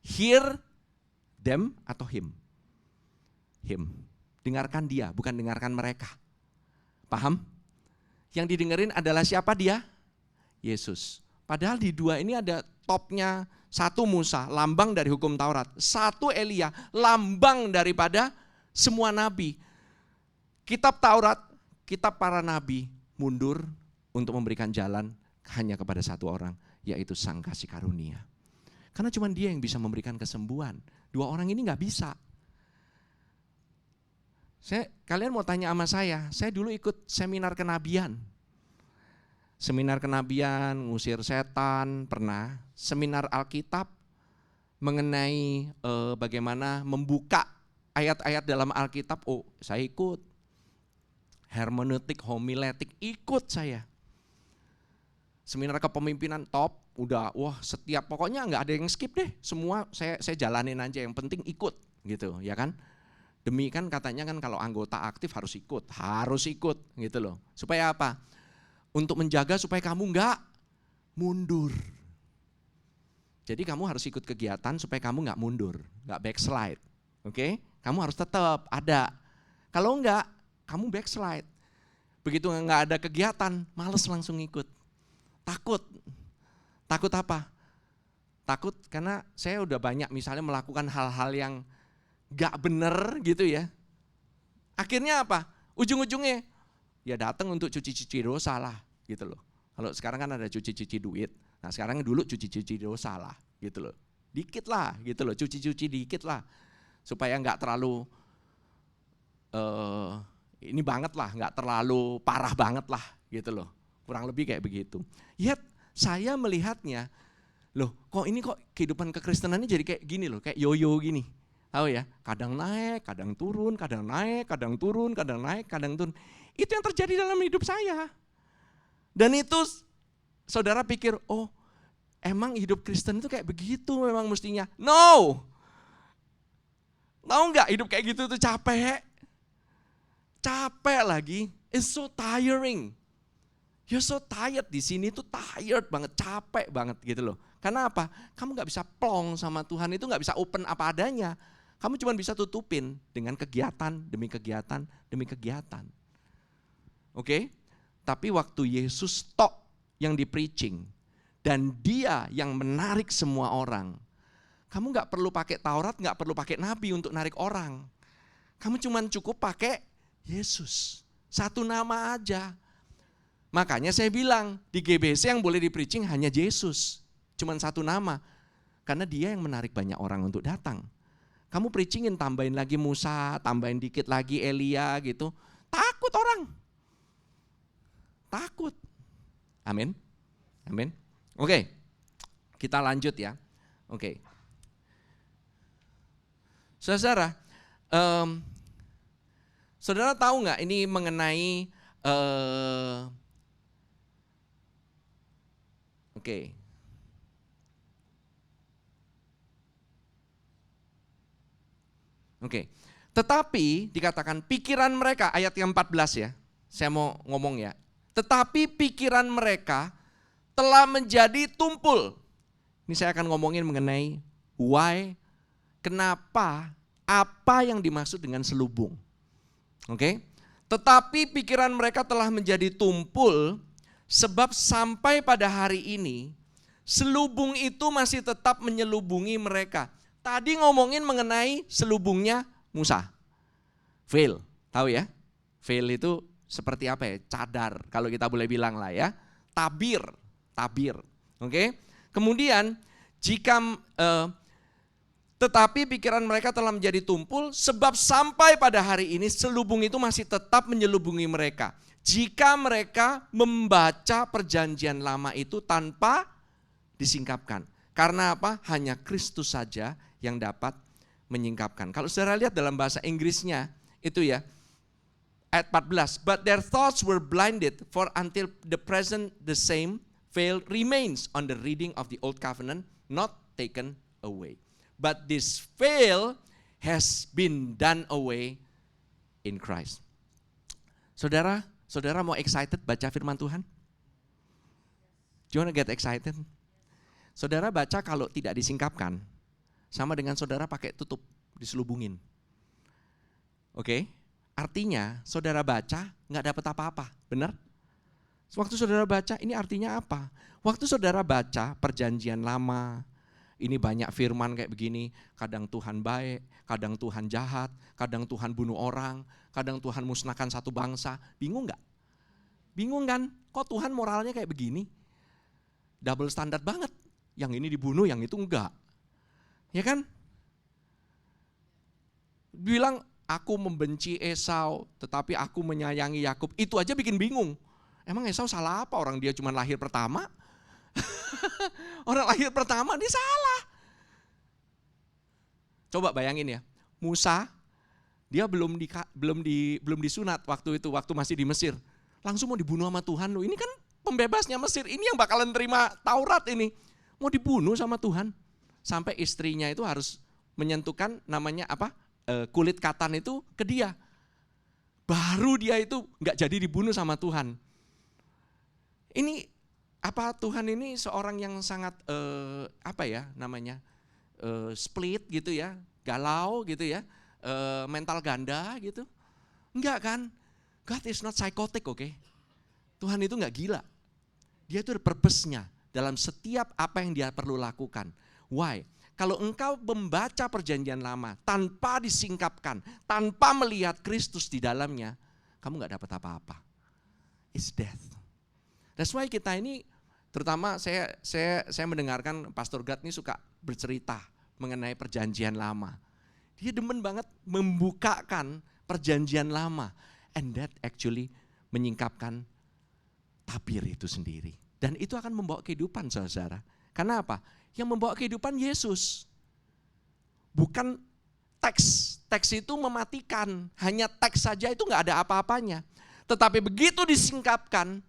Hear them atau him? Him. Dengarkan dia, bukan dengarkan mereka. Paham? Yang didengerin adalah siapa dia? Yesus. Padahal di 2 ini ada topnya, 1 Musa, lambang dari hukum Taurat. 1 Elia, lambang daripada semua nabi. Kitab Taurat, kitab para nabi mundur untuk memberikan jalan hanya kepada 1 orang, yaitu Sang Kasih Karunia. Karena cuma dia yang bisa memberikan kesembuhan. 2 orang ini gak bisa. Kalian mau tanya sama saya dulu ikut seminar kenabian. Seminar kenabian, ngusir setan, pernah. Seminar Alkitab mengenai bagaimana membuka ayat-ayat dalam Alkitab, oh saya ikut. Hermeneutik, homiletik, ikut saya. Seminar kepemimpinan top, udah wah setiap, pokoknya nggak ada yang skip deh, semua saya jalanin aja, yang penting ikut gitu ya kan. Demi kan katanya kan kalau anggota aktif harus ikut gitu loh. Supaya apa? Untuk menjaga supaya kamu nggak mundur. Jadi kamu harus ikut kegiatan supaya kamu nggak mundur, nggak backslide. Oke? Kamu harus tetap ada. Kalau nggak, kamu backslide. Begitu nggak ada kegiatan, males langsung ikut. Takut. Takut apa? Takut karena saya udah banyak misalnya melakukan hal-hal yang nggak bener gitu ya. Akhirnya apa? Ujung-ujungnya ya datang untuk cuci-cuci dosa lah gitu loh. Kalau sekarang kan ada cuci-cuci duit, nah sekarang dulu cuci-cuci dosa lah gitu loh. Dikit lah gitu loh, cuci-cuci dikit lah. Supaya nggak terlalu ini banget lah, nggak terlalu parah banget lah gitu loh. Kurang lebih kayak begitu. Yet saya melihatnya, loh kok ini kok kehidupan kekristenannya jadi kayak gini loh, kayak yoyo gini. Tahu ya, kadang naik, kadang turun, kadang naik, kadang turun, kadang naik, kadang turun. Itu yang terjadi dalam hidup saya. Dan itu saudara pikir, oh emang hidup Kristen itu kayak begitu memang mestinya. No! Tahu nggak hidup kayak gitu tuh capek. Capek lagi, it's so tiring. You're so tired, di sini tuh tired banget, capek banget gitu loh. Karena apa? Kamu nggak bisa plong sama Tuhan, itu nggak bisa open apa adanya. Kamu cuma bisa tutupin dengan kegiatan demi kegiatan demi kegiatan. Oke? Tapi waktu Yesus tok yang di preaching dan dia yang menarik semua orang, kamu nggak perlu pakai Taurat, nggak perlu pakai Nabi untuk narik orang. Kamu cuma cukup pakai Yesus, satu nama aja. Makanya saya bilang di GBC yang boleh di preaching hanya Yesus, cuma satu nama, karena dia yang menarik banyak orang untuk datang. Kamu preachingin tambahin lagi Musa, tambahin dikit lagi Elia gitu, takut orang. Takut. Amin. Amin. Oke. Kita lanjut ya. Oke. Saudara, saudara tahu nggak ini mengenai oke. Oke. Tetapi dikatakan pikiran mereka, ayat yang 14 ya. Saya mau ngomong ya. Tetapi pikiran mereka telah menjadi tumpul. Ini saya akan ngomongin mengenai why, kenapa, apa yang dimaksud dengan selubung. Oke? Tetapi pikiran mereka telah menjadi tumpul, sebab sampai pada hari ini selubung itu masih tetap menyelubungi mereka. Tadi ngomongin mengenai selubungnya Musa. Veil, tahu ya? Veil itu seperti apa ya? Cadar, kalau kita boleh bilang lah ya. Tabir. Oke? Kemudian jika tetapi pikiran mereka telah menjadi tumpul, sebab sampai pada hari ini selubung itu masih tetap menyelubungi mereka. Jika mereka membaca perjanjian lama itu tanpa disingkapkan. Karena apa? Hanya Kristus saja yang dapat menyingkapkan. Kalau saudara lihat dalam bahasa Inggrisnya itu ya, ayat 14. But their thoughts were blinded, for until the present the same veil remains on the reading of the old covenant, not taken away. But this veil has been done away in Christ. Saudara mau excited baca firman Tuhan? Do you want to get excited? Saudara baca kalau tidak disingkapkan, sama dengan saudara pakai tutup, diselubungin. Oke? Artinya saudara baca nggak dapat apa-apa, benar? Waktu saudara baca ini artinya apa? Waktu saudara baca perjanjian lama, ini banyak firman kayak begini, kadang Tuhan baik, kadang Tuhan jahat, kadang Tuhan bunuh orang, kadang Tuhan musnahkan satu bangsa. Bingung nggak? Bingung kan? Kok Tuhan moralnya kayak begini? Double standard banget. Yang ini dibunuh, yang itu enggak. Ya kan? Bilang aku membenci Esau, tetapi aku menyayangi Yakub. Itu aja bikin bingung. Emang Esau salah apa? Orang dia cuma lahir pertama. Orang lahir pertama dia salah. Coba bayangin ya, Musa dia belum disunat waktu itu, waktu masih di Mesir. Langsung mau dibunuh sama Tuhan loh. Ini kan pembebasnya Mesir, ini yang bakalan terima Taurat ini. Mau dibunuh sama Tuhan. Sampai istrinya itu harus menyentuhkan namanya apa? Kulit katan itu ke dia. Baru dia itu nggak jadi dibunuh sama Tuhan. Ini apa, Tuhan ini seorang yang sangat split gitu ya, galau gitu ya, mental ganda gitu. Enggak kan? God is not psychotic, oke? Tuhan itu enggak gila. Dia itu ada purpose-nya dalam setiap apa yang dia perlu lakukan. Why? Kalau engkau membaca perjanjian lama tanpa disingkapkan, tanpa melihat Kristus di dalamnya, kamu enggak dapat apa-apa. It's death. That's why kita ini, terutama saya mendengarkan Pastor Gad ini suka bercerita mengenai perjanjian lama. Dia demen banget membukakan perjanjian lama. And that actually menyingkapkan tabir itu sendiri. Dan itu akan membawa kehidupan, saudara. Karena apa? Yang membawa kehidupan Yesus. Bukan teks. Teks itu mematikan. Hanya teks saja itu gak ada apa-apanya. Tetapi begitu disingkapkan,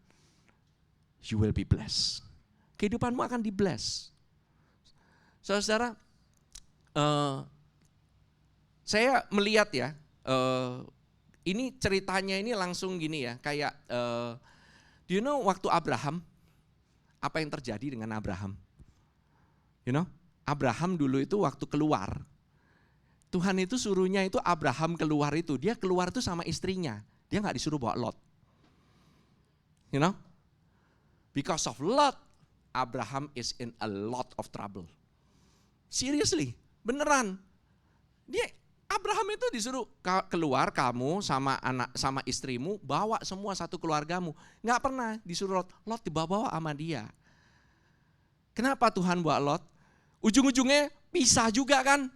you will be blessed. Kehidupanmu akan di-bless. Saudara, saya melihat ya, ini ceritanya ini langsung gini ya, kayak, do you know waktu Abraham, apa yang terjadi dengan Abraham? You know, Abraham dulu itu waktu keluar, Tuhan itu suruhnya itu Abraham keluar itu, dia keluar itu sama istrinya, dia gak disuruh bawa Lot. You know, because of Lot, Abraham is in a lot of trouble. Seriously, beneran. Abraham itu disuruh keluar, kamu sama anak sama istrimu, bawa semua satu keluargamu. Nggak pernah disuruh Lot dibawa-bawa sama dia. Kenapa Tuhan bawa Lot? Ujung-ujungnya pisah juga kan.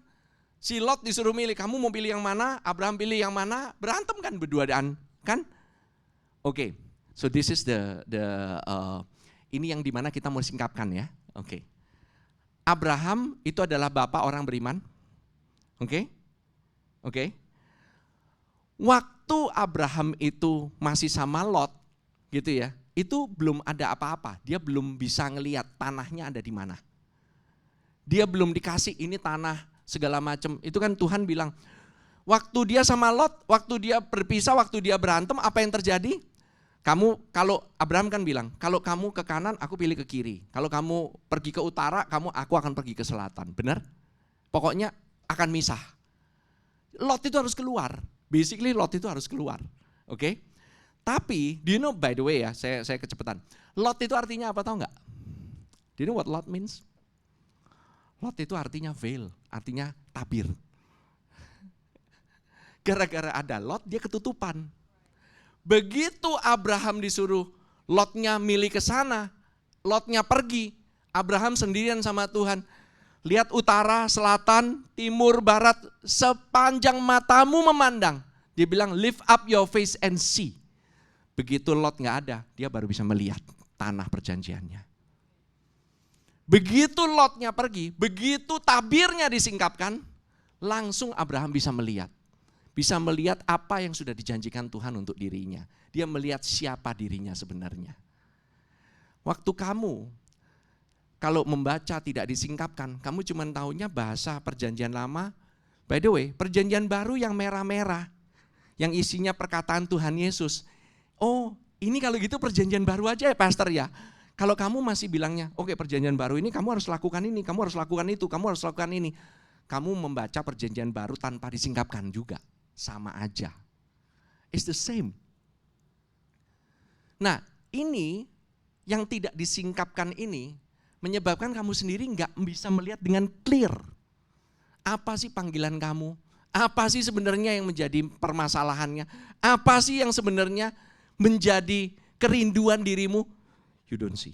Si Lot disuruh milih, kamu mau pilih yang mana? Abraham pilih yang mana? Berantem kan berduaan kan? Oke. So this is ini yang dimana kita mau singkapkan ya. Oke. Abraham itu adalah bapak orang beriman. Oke. Waktu Abraham itu masih sama Lot gitu ya, itu belum ada apa-apa. Dia belum bisa ngelihat tanahnya ada di mana. Dia belum dikasih ini tanah segala macam. Itu kan Tuhan bilang, waktu dia sama Lot, waktu dia berpisah, waktu dia berantem, apa yang terjadi? Kalau Abraham kan bilang, kalau kamu ke kanan, aku pilih ke kiri. Kalau kamu pergi ke utara, aku akan pergi ke selatan. Benar? Pokoknya akan misah. Lot itu harus keluar. Basically Lot itu harus keluar. Oke? Tapi, do you know, by the way ya, saya kecepatan. Lot itu artinya apa, tahu nggak? Do you know what Lot means? Lot itu artinya veil, artinya tabir. Gara-gara ada Lot, dia ketutupan. Begitu Abraham disuruh Lotnya milih ke sana, Lotnya pergi, Abraham sendirian sama Tuhan. Lihat utara, selatan, timur, barat, sepanjang matamu memandang. Dia bilang lift up your face and see. Begitu Lot gak ada, dia baru bisa melihat tanah perjanjiannya. Begitu Lotnya pergi, begitu tabirnya disingkapkan, langsung Abraham bisa melihat. Bisa melihat apa yang sudah dijanjikan Tuhan untuk dirinya. Dia melihat siapa dirinya sebenarnya. Waktu kamu, kalau membaca tidak disingkapkan, kamu cuma tahunya bahasa perjanjian lama. By the way, perjanjian baru yang merah-merah, yang isinya perkataan Tuhan Yesus. Oh, ini kalau gitu perjanjian baru aja ya pastor ya. Kalau kamu masih bilangnya, oke, perjanjian baru ini kamu harus lakukan ini, kamu harus lakukan itu, kamu harus lakukan ini. Kamu membaca perjanjian baru tanpa disingkapkan juga. Sama aja. It's the same. Nah, ini yang tidak disingkapkan ini menyebabkan kamu sendiri nggak bisa melihat dengan clear. Apa sih panggilan kamu? Apa sih sebenarnya yang menjadi permasalahannya? Apa sih yang sebenarnya menjadi kerinduan dirimu? You don't see.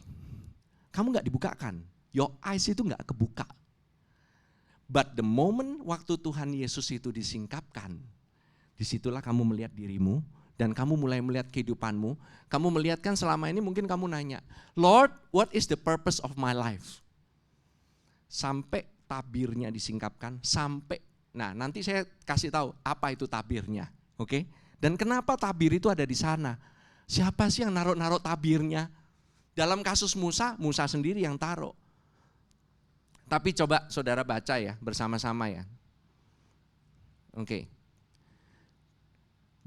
Kamu nggak dibukakan. Your eyes itu nggak kebuka. But the moment waktu Tuhan Yesus itu disingkapkan, disitulah kamu melihat dirimu dan kamu mulai melihat kehidupanmu, kamu melihat kan selama ini mungkin kamu nanya, Lord, what is the purpose of my life? Sampai tabirnya disingkapkan, sampai, nah nanti saya kasih tahu apa itu tabirnya, oke? Dan kenapa tabir itu ada di sana? Siapa sih yang naruh-naruh tabirnya? Dalam kasus Musa, Musa sendiri yang taruh. Tapi coba saudara baca ya, bersama-sama ya. Oke.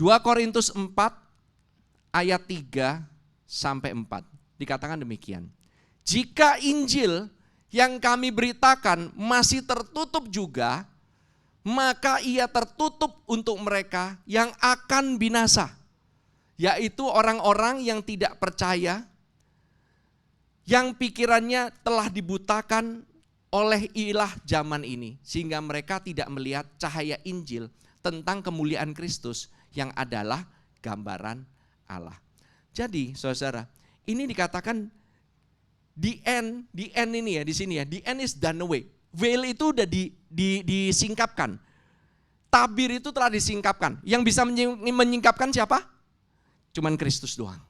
2 Korintus 4 ayat 3 sampai 4. Dikatakan demikian. Jika Injil yang kami beritakan masih tertutup juga, maka ia tertutup untuk mereka yang akan binasa, yaitu orang-orang yang tidak percaya, yang pikirannya telah dibutakan oleh ilah zaman ini, sehingga mereka tidak melihat cahaya Injil tentang kemuliaan Kristus yang adalah gambaran Allah. Jadi saudara, ini dikatakan the end ini ya, di sini ya, the end is done away. Veil itu udah disingkapkan. Tabir itu telah disingkapkan. Yang bisa menyingkapkan siapa? Cuman Kristus doang.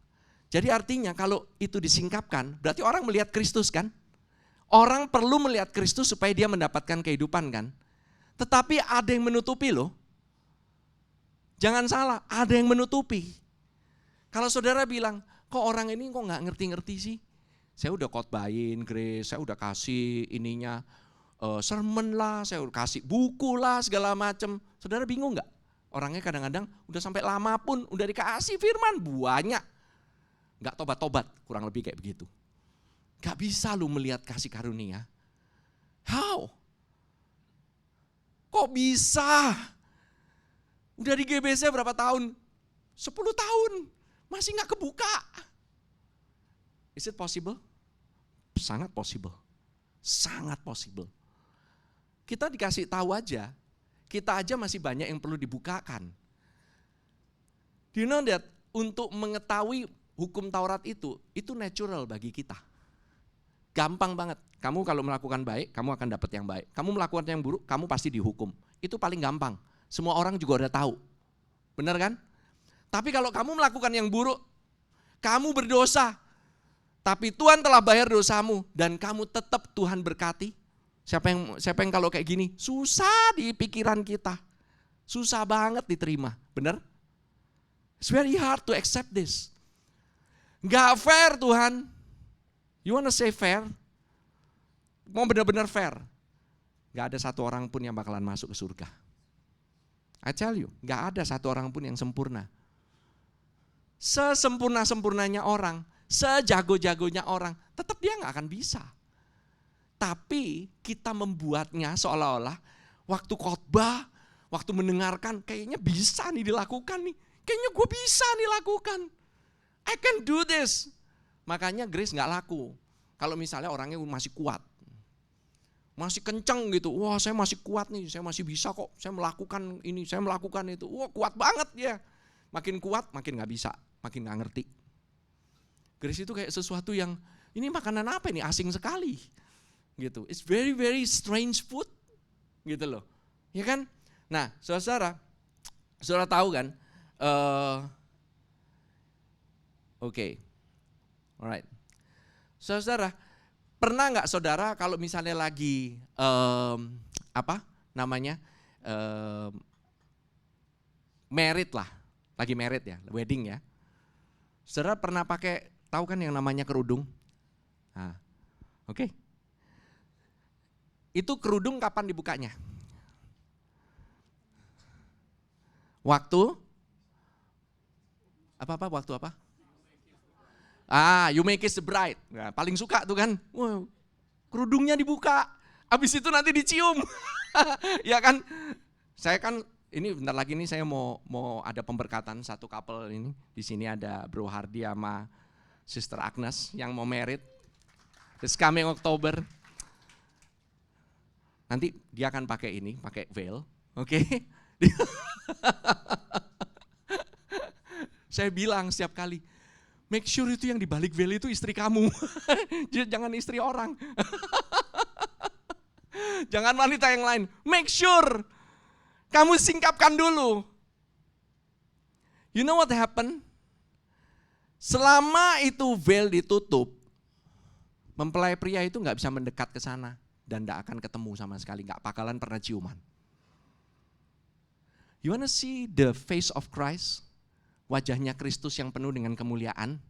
Jadi artinya kalau itu disingkapkan, berarti orang melihat Kristus kan? Orang perlu melihat Kristus supaya dia mendapatkan kehidupan kan. Tetapi ada yang menutupi loh. Jangan salah, ada yang menutupi. Kalau saudara bilang, kok orang ini kok gak ngerti-ngerti sih? Saya udah khotbahin Grace, saya udah kasih ininya, sermon lah, saya udah kasih buku lah segala macam. Saudara bingung gak? Orangnya kadang-kadang udah sampai lama pun, udah dikasih firman banyak. Gak tobat-tobat, kurang lebih kayak begitu. Gak bisa lu melihat kasih karunia. How? Kok bisa? Udah di GBC berapa tahun? 10 tahun. Masih gak kebuka. Is it possible? Sangat possible. Sangat possible. Kita dikasih tahu aja. Kita aja masih banyak yang perlu dibukakan. Do you know that untuk mengetahui hukum Taurat itu natural bagi kita. Gampang banget. Kamu kalau melakukan baik, kamu akan dapat yang baik. Kamu melakukan yang buruk, kamu pasti dihukum. Itu paling gampang. Semua orang juga udah tahu. Benar kan? Tapi kalau kamu melakukan yang buruk, kamu berdosa. Tapi Tuhan telah bayar dosamu dan kamu tetap Tuhan berkati. Siapa yang kalau kayak gini? Susah di pikiran kita. Susah banget diterima. Benar? It's very hard to accept this. Gak fair Tuhan. You wanna say fair? Mau benar-benar fair? Gak ada satu orang pun yang bakalan masuk ke surga. I tell you, gak ada satu orang pun yang sempurna. Sesempurna-sempurnanya orang, sejago-jagonya orang, tetap dia gak akan bisa. Tapi kita membuatnya seolah-olah waktu khotbah, waktu mendengarkan, kayaknya bisa nih dilakukan nih. Kayaknya gue bisa nih lakukan. I can do this. Makanya Grace gak laku. Kalau misalnya orangnya masih kuat. Masih kenceng gitu. Wah saya masih kuat nih, saya masih bisa kok. Saya melakukan ini, saya melakukan itu. Wah kuat banget ya. Makin kuat, makin gak bisa. Makin gak ngerti. Grace itu kayak sesuatu yang, ini makanan apa ini? Asing sekali. Gitu. It's very very strange food. Gitu loh. Ya kan? Nah saudara tahu kan? Oke. Alright. Saudara, pernah nggak saudara kalau misalnya lagi married lah, lagi married ya, wedding ya. Saudara pernah pakai, tahu kan yang namanya kerudung? Nah, oke. Itu kerudung kapan dibukanya? Waktu apa? You may kiss the bride. Nah, paling suka tuh kan. Wow, kerudungnya dibuka. Habis itu nanti dicium. Ya kan? Saya kan ini bentar lagi nih saya mau ada pemberkatan satu couple ini. Di sini ada Bro Hardi sama Sister Agnes yang mau married. This coming October. Nanti dia akan pakai veil. Oke? Saya bilang setiap kali, make sure itu yang di balik veil itu istri kamu. Jangan istri orang. Jangan wanita yang lain. Make sure kamu singkapkan dulu. You know what happened? Selama itu veil ditutup, mempelai pria itu nggak bisa mendekat ke sana dan nggak akan ketemu sama sekali, nggak bakalan pernah ciuman. You wanna see the face of Christ? Wajahnya Kristus yang penuh dengan kemuliaan?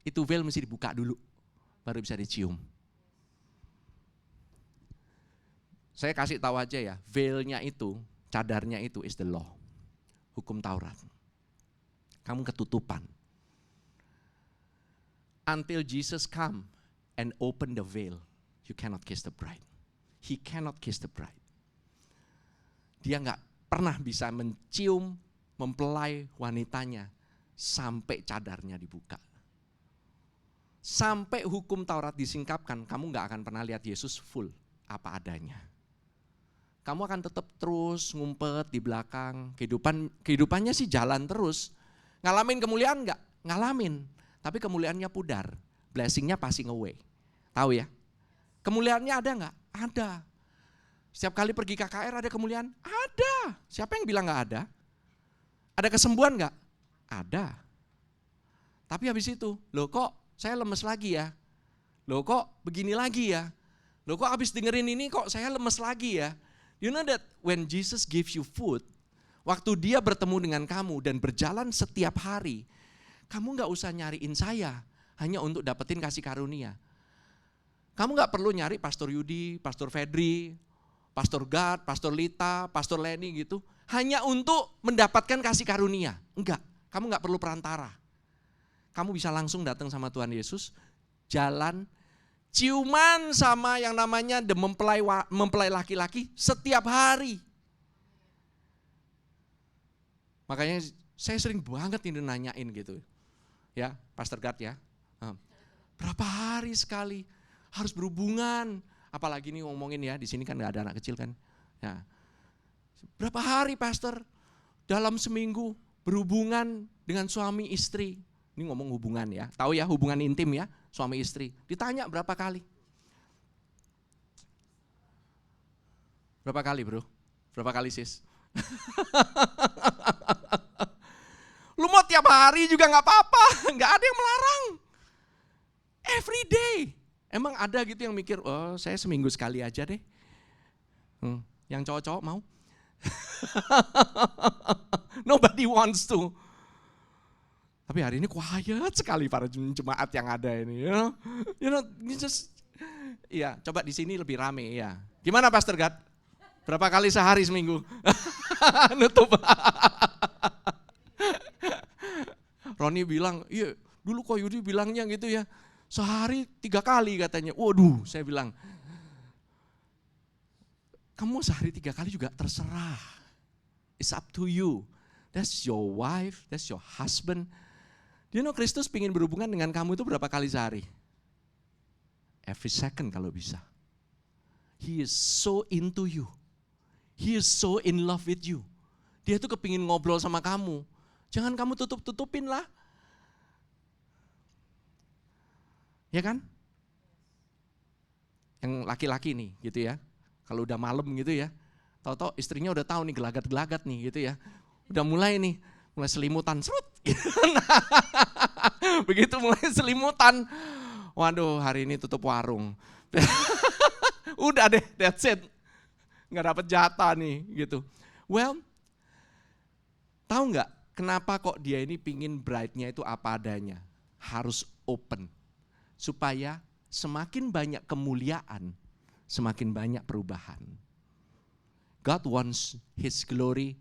Itu veil mesti dibuka dulu, baru bisa dicium. Saya kasih tahu aja ya, veilnya itu, cadarnya itu is the law, hukum Taurat. Kamu ketutupan. Until Jesus come and open the veil, you cannot kiss the bride. He cannot kiss the bride. Dia nggak pernah bisa mencium mempelai wanitanya sampai cadarnya dibuka. Sampai hukum Taurat disingkapkan, kamu nggak akan pernah lihat Yesus full apa adanya. Kamu akan tetap terus ngumpet di belakang. Kehidupannya sih jalan terus. Ngalamin kemuliaan nggak? Ngalamin. Tapi kemuliaannya pudar, blessingnya passing away. Tahu ya? Kemuliaannya ada nggak? Ada. Setiap kali pergi KKR ada kemuliaan? Ada. Siapa yang bilang nggak ada? Ada kesembuhan nggak? Ada. Tapi habis itu, loh kok saya lemes lagi ya? Loh kok begini lagi ya? Loh kok habis dengerin ini kok saya lemes lagi ya? You know that when Jesus gives you food, waktu dia bertemu dengan kamu dan berjalan setiap hari, kamu gak usah nyariin saya hanya untuk dapetin kasih karunia. Kamu gak perlu nyari Pastor Yudi, Pastor Fedri, Pastor Gad, Pastor Lita, Pastor Lenny gitu. Hanya untuk mendapatkan kasih karunia. Enggak, kamu gak perlu perantara. Kamu bisa langsung datang sama Tuhan Yesus, jalan, ciuman sama yang namanya mempelai laki-laki setiap hari. Makanya saya sering banget ini nanyain gitu. Ya, Pastor Gad ya. Berapa hari sekali harus berhubungan? Apalagi nih ngomongin ya, di sini kan nggak ada anak kecil kan. Ya. Berapa hari Pastor dalam seminggu berhubungan dengan suami istri? Ini ngomong hubungan ya, tahu ya hubungan intim ya, suami istri. Ditanya berapa kali? Berapa kali bro? Berapa kali sis? Lu mau tiap hari juga gak apa-apa, gak ada yang melarang. Every day. Emang ada gitu yang mikir, oh saya seminggu sekali aja deh. Yang cowok-cowok mau? Nobody wants to. Tapi hari ini quiet sekali para jemaat yang ada ini. You know, just, ya coba di sini lebih rame ya. Gimana Pastor Gad? Berapa kali sehari seminggu? Nutup. Roni bilang, iya dulu kok Yudi bilangnya gitu ya, sehari 3 kali katanya. Waduh, saya bilang, kamu sehari 3 kali juga terserah. It's up to you. That's your wife, that's your husband. You know Kristus pengen berhubungan dengan kamu itu berapa kali sehari? Every second kalau bisa. He is so into you. He is so in love with you. Dia tuh kepingin ngobrol sama kamu. Jangan kamu tutup-tutupin lah. Ya kan? Yang laki-laki nih gitu ya. Kalau udah malam gitu ya. Tahu-tahu istrinya udah tahu nih gelagat-gelagat nih gitu ya. Udah mulai nih, mulai selimutan. Serut. Begitu mulai selimutan. Waduh hari ini tutup warung. Udah deh, that's it. Nggak dapet jatah nih gitu. Well, tahu nggak kenapa kok dia ini pingin bride-nya itu apa adanya? Harus open. Supaya semakin banyak kemuliaan, semakin banyak perubahan. God wants His glory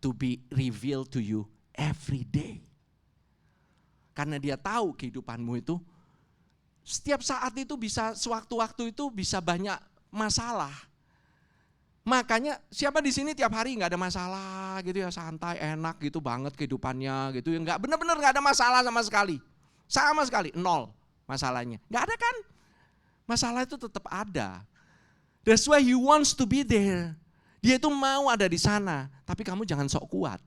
to be revealed to you every day. Karena dia tahu kehidupanmu itu, setiap saat itu bisa, sewaktu-waktu itu bisa banyak masalah. Makanya siapa di sini tiap hari nggak ada masalah gitu ya, santai, enak gitu banget kehidupannya gitu ya, nggak benar-benar nggak ada masalah sama sekali, nol masalahnya, nggak ada kan? Masalah itu tetap ada. That's why He wants to be there. Dia itu mau ada di sana, tapi kamu jangan sok kuat.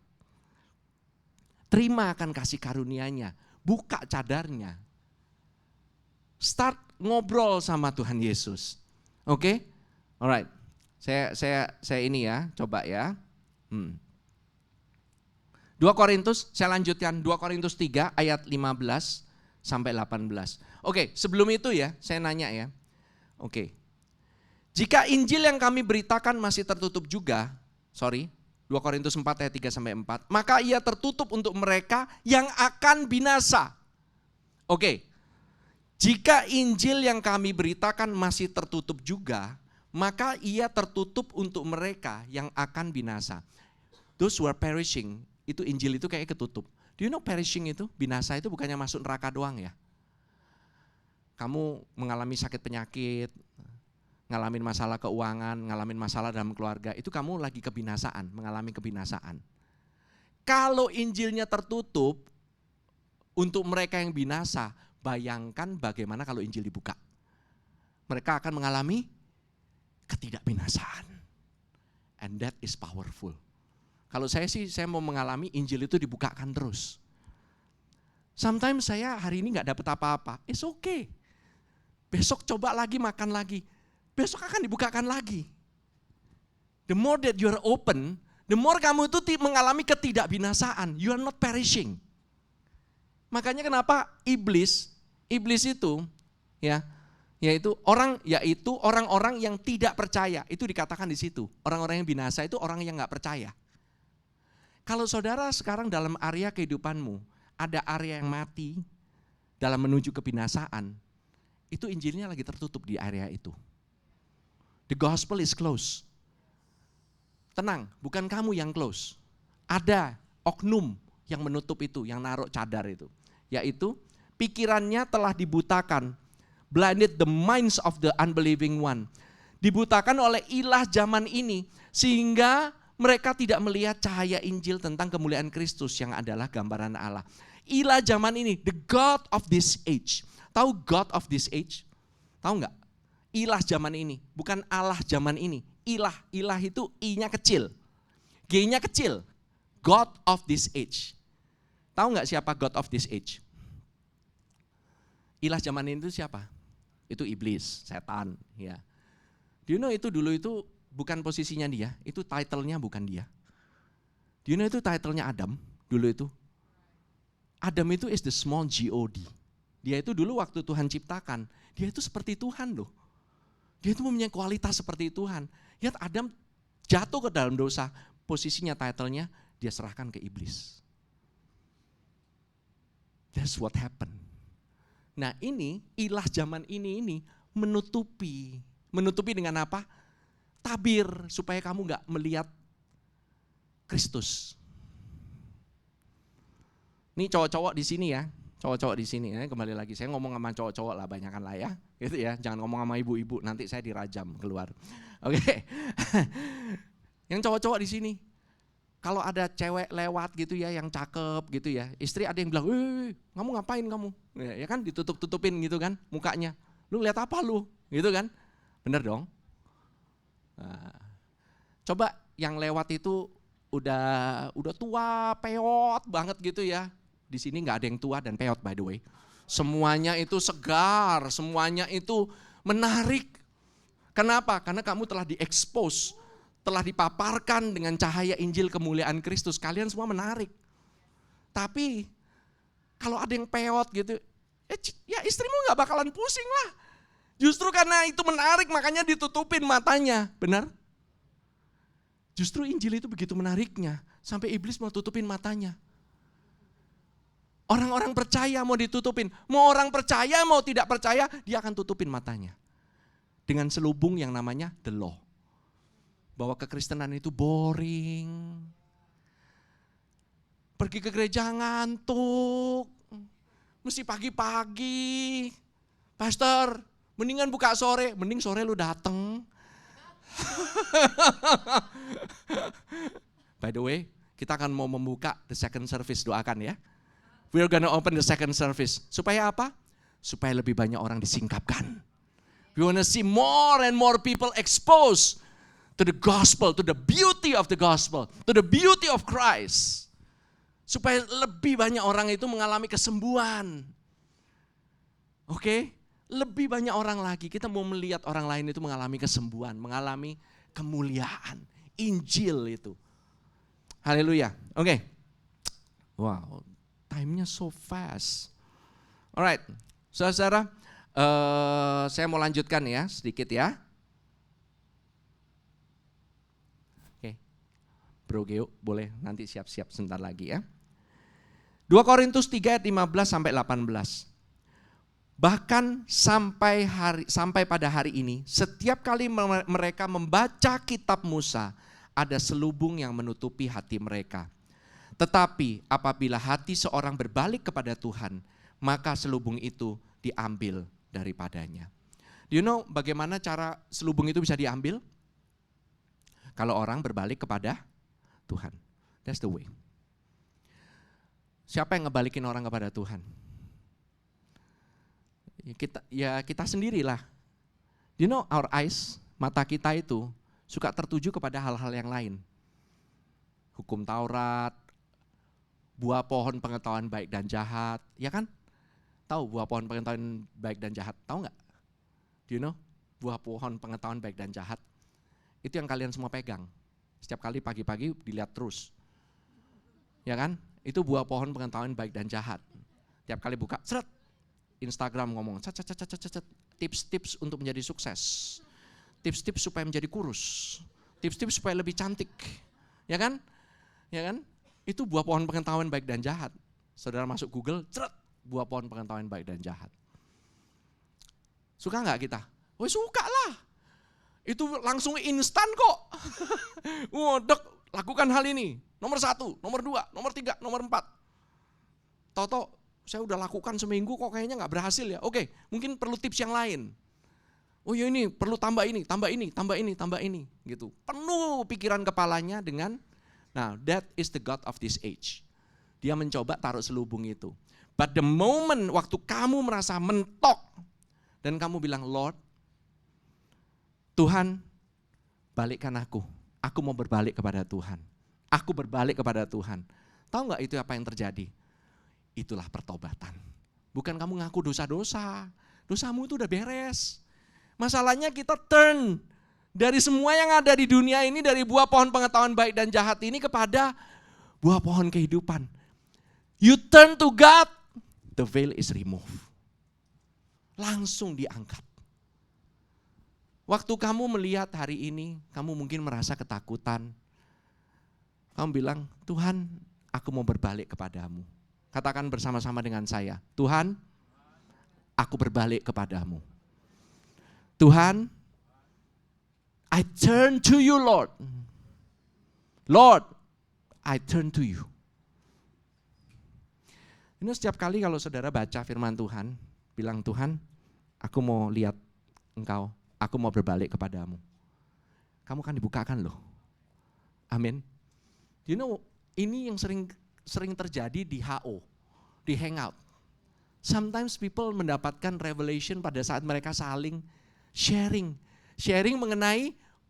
Terima akan kasih karunia-Nya, buka cadarnya, start ngobrol sama Tuhan Yesus, oke? Alright. Saya ini ya, coba ya. 2 Korintus, saya lanjutkan 2 Korintus 3 ayat 15 sampai 18. Oke, sebelum itu ya, saya nanya ya. Oke. Jika Injil yang kami beritakan masih tertutup juga, 2 Korintus 4 ayat 3 sampai 4, maka ia tertutup untuk mereka yang akan binasa. Oke. Jika Injil yang kami beritakan masih tertutup juga, maka ia tertutup untuk mereka yang akan binasa. Those who are perishing, itu Injil itu kayak ketutup. Do you know perishing itu, binasa itu bukannya masuk neraka doang ya. Kamu mengalami sakit penyakit, ngalamin masalah keuangan, ngalamin masalah dalam keluarga, itu kamu lagi kebinasaan, mengalami kebinasaan. Kalau Injilnya tertutup untuk mereka yang binasa, bayangkan bagaimana kalau Injil dibuka. Mereka akan mengalami ketidakbinasaan. And that is powerful. Kalau saya mau mengalami Injil itu dibukakan terus. Sometimes saya hari ini gak dapat apa-apa, it's okay. Besok coba lagi, makan lagi. Besok akan dibukakan lagi. The more that you are open, the more kamu itu mengalami ketidakbinasaan. You are not perishing. Makanya kenapa iblis itu ya, yaitu orang-orang yang tidak percaya. Itu dikatakan di situ. Orang-orang yang binasa itu orang yang enggak percaya. Kalau saudara sekarang dalam area kehidupanmu ada area yang mati dalam menuju kebinasaan, itu Injilnya lagi tertutup di area itu. The gospel is closed. Tenang, bukan kamu yang close. Ada oknum yang menutup itu, yang naruh cadar itu. Yaitu pikirannya telah dibutakan. Blinded the minds of the unbelieving one. Dibutakan oleh ilah zaman ini. Sehingga mereka tidak melihat cahaya Injil tentang kemuliaan Kristus yang adalah gambaran Allah. Ilah zaman ini, the God of this age. Tahu God of this age? Tahu enggak? Ilah zaman ini, bukan Allah zaman ini. Ilah itu I-nya kecil, G-nya kecil. God of this age. Tahu enggak siapa God of this age? Ilah zaman ini itu siapa? Itu iblis, setan. Ya. Do you know itu dulu itu bukan posisinya dia, itu title-nya bukan dia. Do you know itu title-nya Adam dulu itu? Adam itu is the small God. Dia itu dulu waktu Tuhan ciptakan, dia itu seperti Tuhan loh. Dia itu mempunyai kualitas seperti Tuhan. Lihat Adam jatuh ke dalam dosa, posisinya, title-nya, dia serahkan ke iblis. That's what happened. Nah ini, ilah zaman ini menutupi dengan apa? Tabir, supaya kamu gak melihat Kristus. Ini cowok-cowok di sini ya. Cowok-cowok di sini ya, kembali lagi saya ngomong sama cowok-cowok lah, banyakan lah ya, gitu ya. Jangan ngomong sama ibu-ibu, nanti saya dirajam keluar. Oke. Yang cowok-cowok di sini, kalau ada cewek lewat gitu ya, yang cakep gitu ya, istri ada yang bilang, "Wih, kamu ngapain kamu?" Ya kan, ditutup-tutupin gitu kan, mukanya. Lu lihat apa lu? Gitu kan? Bener dong. Nah, coba yang lewat itu udah tua, peot banget gitu ya. Di sini nggak ada yang tua dan peot by the way. Semuanya itu segar, semuanya itu menarik. Kenapa? Karena kamu telah diekspos, telah dipaparkan dengan cahaya Injil kemuliaan Kristus. Kalian semua menarik. Tapi kalau ada yang peot gitu, ya istrimu nggak bakalan pusing lah. Justru karena itu menarik makanya ditutupin matanya, benar? Justru Injil itu begitu menariknya, sampai iblis mau tutupin matanya. Orang-orang percaya mau ditutupin, mau orang percaya mau tidak percaya, dia akan tutupin matanya. Dengan selubung yang namanya the law. Bahwa kekristenan itu boring. Pergi ke gereja ngantuk, mesti pagi-pagi. Pastor, mendingan buka sore, mending sore lu dateng. By the way, kita akan mau membuka the second service, doakan ya. We're gonna open the second service. Supaya apa? Supaya lebih banyak orang disingkapkan. We wanna see more and more people exposed to the gospel, to the beauty of the gospel, to the beauty of Christ. Supaya lebih banyak orang itu mengalami kesembuhan. Oke? Lebih banyak orang lagi, kita mau melihat orang lain itu mengalami kesembuhan, mengalami kemuliaan. Injil itu. Haleluya. Oke. Wow, time-nya so fast. Alright, saudara-saudara, saya mau lanjutkan ya, sedikit ya. Oke, Bro Geo, boleh nanti siap-siap sebentar lagi ya. 2 Korintus 3 ayat 15 sampai 18. Bahkan sampai pada hari ini, setiap kali mereka membaca kitab Musa, ada selubung yang menutupi hati mereka. Tetapi apabila hati seorang berbalik kepada Tuhan, maka selubung itu diambil daripadanya. Do you know bagaimana cara selubung itu bisa diambil? Kalau orang berbalik kepada Tuhan. That's the way. Siapa yang ngebalikin orang kepada Tuhan? Kita sendirilah. You know our eyes, mata kita itu suka tertuju kepada hal-hal yang lain. Hukum Taurat, buah pohon pengetahuan baik dan jahat, ya kan? Tahu buah pohon pengetahuan baik dan jahat? Tahu nggak? Do you know? Buah pohon pengetahuan baik dan jahat. Itu yang kalian semua pegang. Setiap kali pagi-pagi dilihat terus. Ya kan? Itu buah pohon pengetahuan baik dan jahat. Tiap kali buka, seret. Instagram ngomong, tips-tips untuk menjadi sukses. Tips-tips supaya menjadi kurus. Tips-tips supaya lebih cantik. Ya kan? Ya kan? Itu buah pohon pengetahuan baik dan jahat. Saudara masuk Google, buah pohon pengetahuan baik dan jahat. Suka nggak kita? Oh suka lah. Itu langsung instan kok. Lakukan hal ini. Nomor 1, nomor 2, nomor 3, nomor 4. Toto, saya udah lakukan seminggu kok kayaknya nggak berhasil ya. Oke, mungkin perlu tips yang lain. Oh ya ini perlu tambah ini, tambah ini, tambah ini, tambah ini. Gitu. Penuh pikiran kepalanya dengan. Nah, that is the God of this age. Dia mencoba taruh selubung itu. But the moment waktu kamu merasa mentok dan kamu bilang, Lord, Tuhan, balikkan aku. Aku mau berbalik kepada Tuhan. Aku berbalik kepada Tuhan. Tahu nggak itu apa yang terjadi? Itulah pertobatan. Bukan kamu ngaku dosa-dosa. Dosamu itu udah beres. Masalahnya kita turn dari semua yang ada di dunia ini, dari buah pohon pengetahuan baik dan jahat ini kepada buah pohon kehidupan. You turn to God, the veil is removed. Langsung diangkat. Waktu kamu melihat hari ini, kamu mungkin merasa ketakutan. Kamu bilang, Tuhan, aku mau berbalik kepadamu. Katakan bersama-sama dengan saya, Tuhan, aku berbalik kepadamu. Tuhan, I turn to you, Lord. Lord, I turn to you. Ini setiap kali kalau saudara baca firman Tuhan, bilang Tuhan, aku mau lihat engkau, aku mau berbalik kepadamu. Kamu kan dibukakan loh. Amin. You know, ini yang sering terjadi di HO, di hangout. Sometimes people mendapatkan revelation pada saat mereka saling sharing. Sharing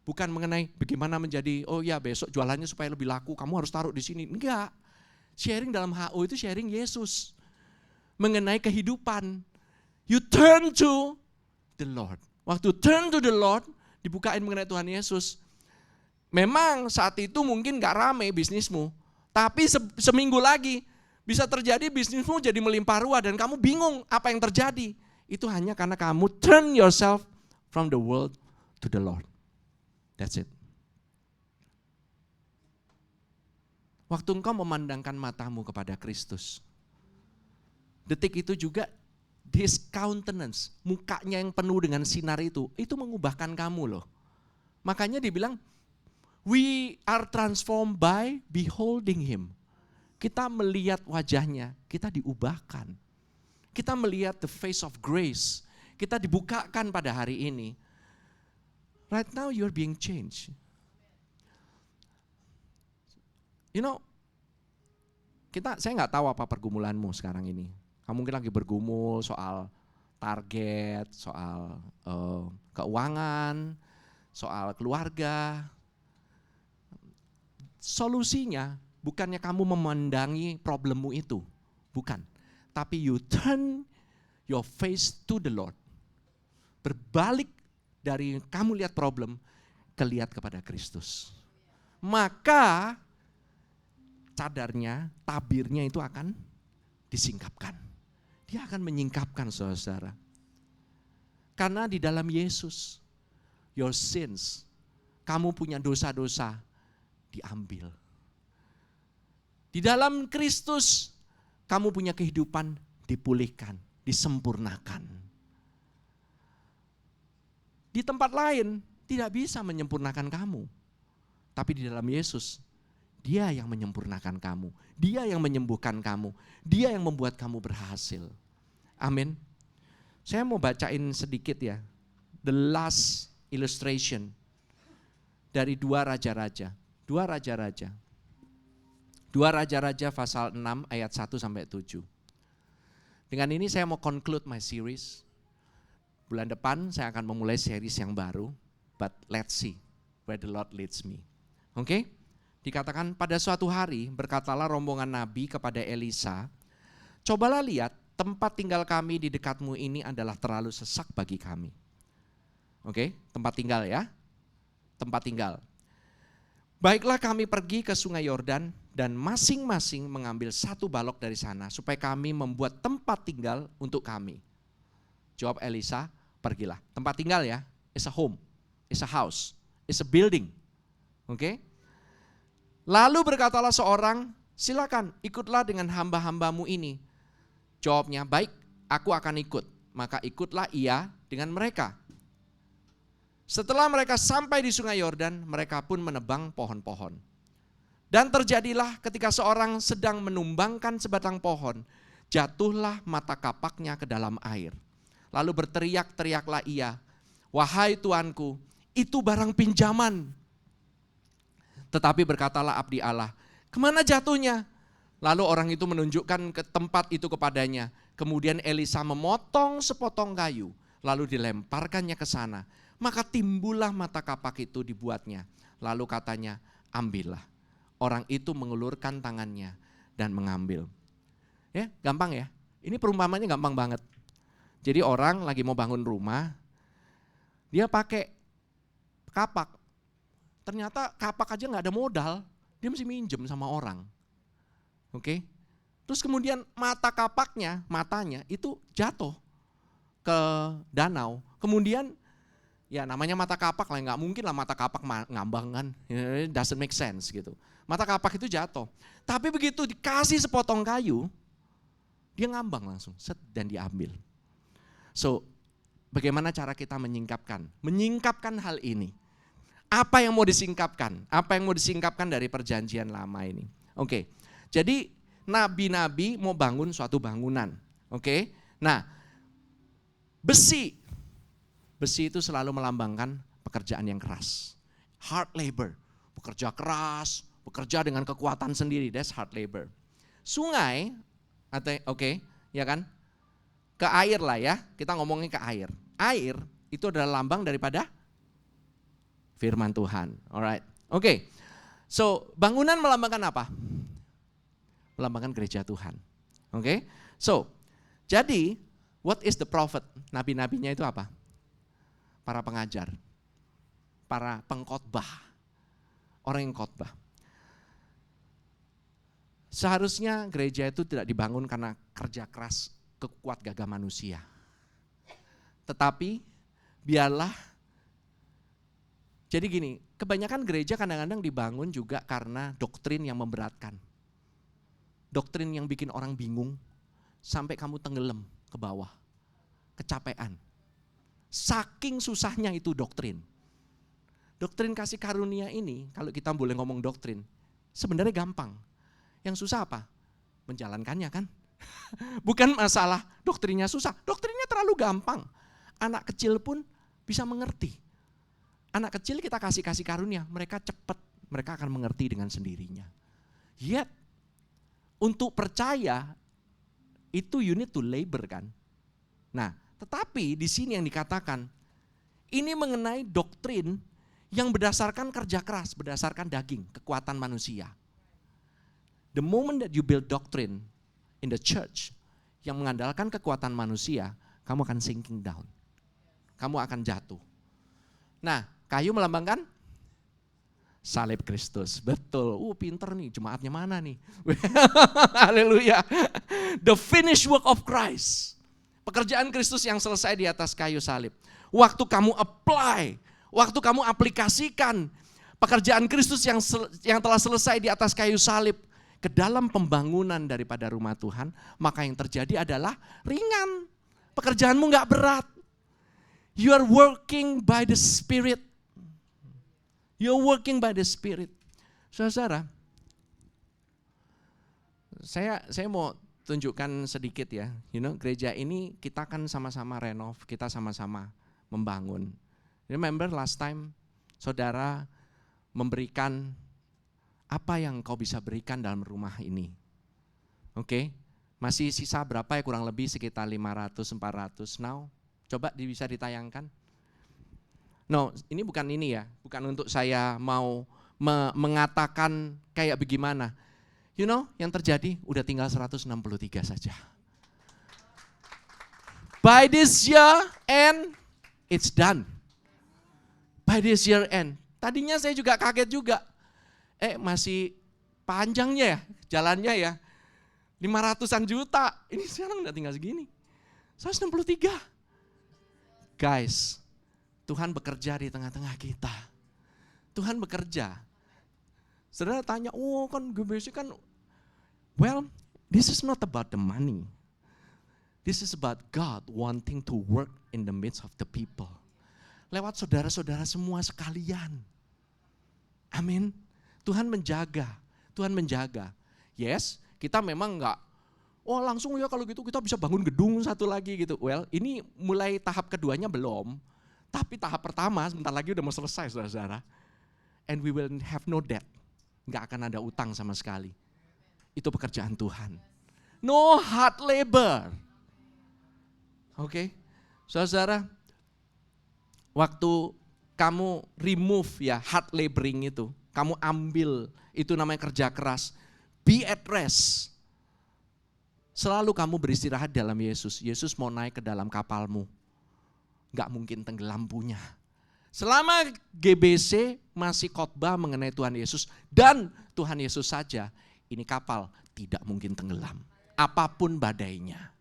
bukan mengenai bagaimana menjadi, oh ya besok jualannya supaya lebih laku, kamu harus taruh di sini. Enggak. Sharing dalam HO itu sharing Yesus. Mengenai kehidupan. You turn to the Lord. Waktu turn to the Lord, dibukain mengenai Tuhan Yesus. Memang saat itu mungkin gak rame bisnismu. Tapi seminggu lagi bisa terjadi bisnismu jadi melimpah ruah dan kamu bingung apa yang terjadi. Itu hanya karena kamu turn yourself from the world to the Lord. That's it. Waktu engkau memandangkan matamu kepada Kristus, detik itu juga his countenance, mukanya yang penuh dengan sinar itu mengubahkan kamu loh. Makanya dibilang, we are transformed by beholding him. Kita melihat wajahnya, kita diubahkan. Kita melihat the face of grace. Kita dibukakan pada hari ini. Right now you're being changed. You know, saya nggak tahu apa pergumulanmu sekarang ini. Kamu mungkin lagi bergumul soal target, soal keuangan, soal keluarga. Solusinya bukannya kamu memandangi problemmu itu, bukan. Tapi you turn your face to the Lord. Berbalik dari kamu lihat problem, lihat kepada Kristus. Maka cadarnya, tabirnya itu akan disingkapkan. Dia akan menyingkapkan saudara-saudara. Karena di dalam Yesus, your sins, kamu punya dosa-dosa diambil. Di dalam Kristus, kamu punya kehidupan dipulihkan, disempurnakan. Di tempat lain tidak bisa menyempurnakan kamu. Tapi di dalam Yesus, Dia yang menyempurnakan kamu. Dia yang menyembuhkan kamu. Dia yang membuat kamu berhasil. Amin. Saya mau bacain sedikit ya. The last illustration dari 2 Raja-Raja. 2 Raja-Raja. 2 Raja-Raja pasal 6 ayat 1 sampai 7. Dengan ini saya mau conclude my series. Bulan depan saya akan memulai series yang baru. But let's see where the Lord leads me. Oke? Dikatakan pada suatu hari berkatalah rombongan nabi kepada Elisa, cobalah lihat tempat tinggal kami di dekatmu ini adalah terlalu sesak bagi kami. Oke, tempat tinggal ya. Tempat tinggal. Baiklah kami pergi ke sungai Yordan dan masing-masing mengambil 1 balok dari sana supaya kami membuat tempat tinggal untuk kami. Jawab Elisa, pergilah. Tempat tinggal ya, is a home, is a house, is a building. Oke? Lalu berkatalah seorang, silakan ikutlah dengan hamba-hambamu ini. Jawabnya, baik, aku akan ikut. Maka ikutlah ia dengan mereka. Setelah mereka sampai di sungai Yordan, mereka pun menebang pohon-pohon. Dan terjadilah ketika seorang sedang menumbangkan sebatang pohon, jatuhlah mata kapaknya ke dalam air. Lalu berteriak-teriaklah ia, wahai tuanku, itu barang pinjaman. Tetapi berkatalah abdi Allah, kemana jatuhnya? Lalu orang itu menunjukkan ke tempat itu kepadanya. Kemudian Elisa memotong sepotong kayu, lalu dilemparkannya ke sana. Maka timbullah mata kapak itu dibuatnya. Lalu katanya, ambillah. Orang itu mengulurkan tangannya dan mengambil. Ya, gampang ya. Ini perumpamannya gampang banget. Jadi orang lagi mau bangun rumah, dia pakai kapak. Ternyata kapak aja gak ada modal, dia mesti minjem sama orang. Oke? Terus kemudian mata kapaknya, matanya itu jatuh ke danau. Kemudian ya namanya mata kapak lah, gak mungkin lah mata kapak ngambang kan, it doesn't make sense gitu. Mata kapak itu jatuh. Tapi begitu dikasih sepotong kayu, dia ngambang langsung, set, dan diambil. So, bagaimana cara kita menyingkapkan hal ini? Apa yang mau disingkapkan? Apa yang mau disingkapkan dari perjanjian lama ini? Oke, jadi nabi-nabi mau bangun suatu bangunan. Oke, nah besi itu selalu melambangkan pekerjaan yang keras. Hard labor, bekerja keras, bekerja dengan kekuatan sendiri, that's hard labor. Sungai, oke, ya kan? Ke air lah ya, kita ngomongin ke air. Air itu adalah lambang daripada firman Tuhan, alright. Oke, so bangunan melambangkan apa? Melambangkan gereja Tuhan. Oke, so jadi what is the prophet? Nabi-nabinya itu apa? Para pengajar, para pengkhotbah, orang yang khotbah. Seharusnya gereja itu tidak dibangun karena kerja keras, kekuat gagah manusia. Tetapi biarlah. Jadi gini, kebanyakan gereja kadang-kadang dibangun juga karena doktrin yang memberatkan. Doktrin yang bikin orang bingung, sampai kamu tenggelam ke bawah, kecapean. Saking susahnya itu doktrin. Doktrin kasih karunia ini, kalau kita boleh ngomong doktrin, sebenarnya gampang. Yang susah apa? Menjalankannya kan. Bukan masalah doktrinnya susah, doktrinnya terlalu gampang. Anak kecil pun bisa mengerti. Anak kecil kita kasih karunia, mereka cepat, mereka akan mengerti dengan sendirinya. Yet, untuk percaya, itu you need to labor kan. Nah, tetapi di sini yang dikatakan, ini mengenai doktrin yang berdasarkan kerja keras, berdasarkan daging, kekuatan manusia. The moment that you build doctrine in the church, yang mengandalkan kekuatan manusia, kamu akan sinking down. Kamu akan jatuh. Nah, kayu melambangkan salib Kristus. Betul. Pinter nih, jemaatnya mana nih? Haleluya. The finished work of Christ. Pekerjaan Kristus yang selesai di atas kayu salib. Waktu kamu apply, waktu kamu aplikasikan pekerjaan Kristus yang telah selesai di atas kayu salib ke dalam pembangunan daripada rumah Tuhan, maka yang terjadi adalah ringan. Pekerjaanmu gak berat. You are working by the Spirit. You're working by the Spirit. Saudara, saya mau tunjukkan sedikit ya. Gereja ini kita kan sama-sama renov, kita sama-sama membangun. Remember last time saudara memberikan apa yang kau bisa berikan dalam rumah ini. Oke, masih sisa berapa ya, kurang lebih sekitar 500-400 now. Coba bisa ditayangkan. No, ini bukan ini ya, bukan untuk saya mau mengatakan kayak bagaimana. Yang terjadi udah tinggal 163 saja. By this year end, it's done. By this year end. Tadinya saya juga kaget juga. Masih panjangnya ya, jalannya ya. 500-an juta, ini sekarang udah tinggal segini. 163. Guys, Tuhan bekerja di tengah-tengah kita. Tuhan bekerja. Saudara tanya, kan GBC kan, well, this is not about the money. This is about God wanting to work in the midst of the people. Lewat saudara-saudara semua sekalian. Amin. Tuhan menjaga. Yes, kita memang enggak, langsung ya kalau gitu kita bisa bangun gedung satu lagi gitu. Well, ini mulai tahap keduanya belum. Tapi tahap pertama sebentar lagi udah mau selesai saudara-saudara. And we will have no debt. Enggak akan ada utang sama sekali. Itu pekerjaan Tuhan. No hard labor. Oke, saudara, waktu kamu remove ya hard laboring itu, kamu ambil, itu namanya kerja keras, be at rest. Selalu kamu beristirahat dalam Yesus. Yesus mau naik ke dalam kapalmu, gak mungkin tenggelam punya. Selama GBC masih khotbah mengenai Tuhan Yesus dan Tuhan Yesus saja, ini kapal tidak mungkin tenggelam, apapun badainya.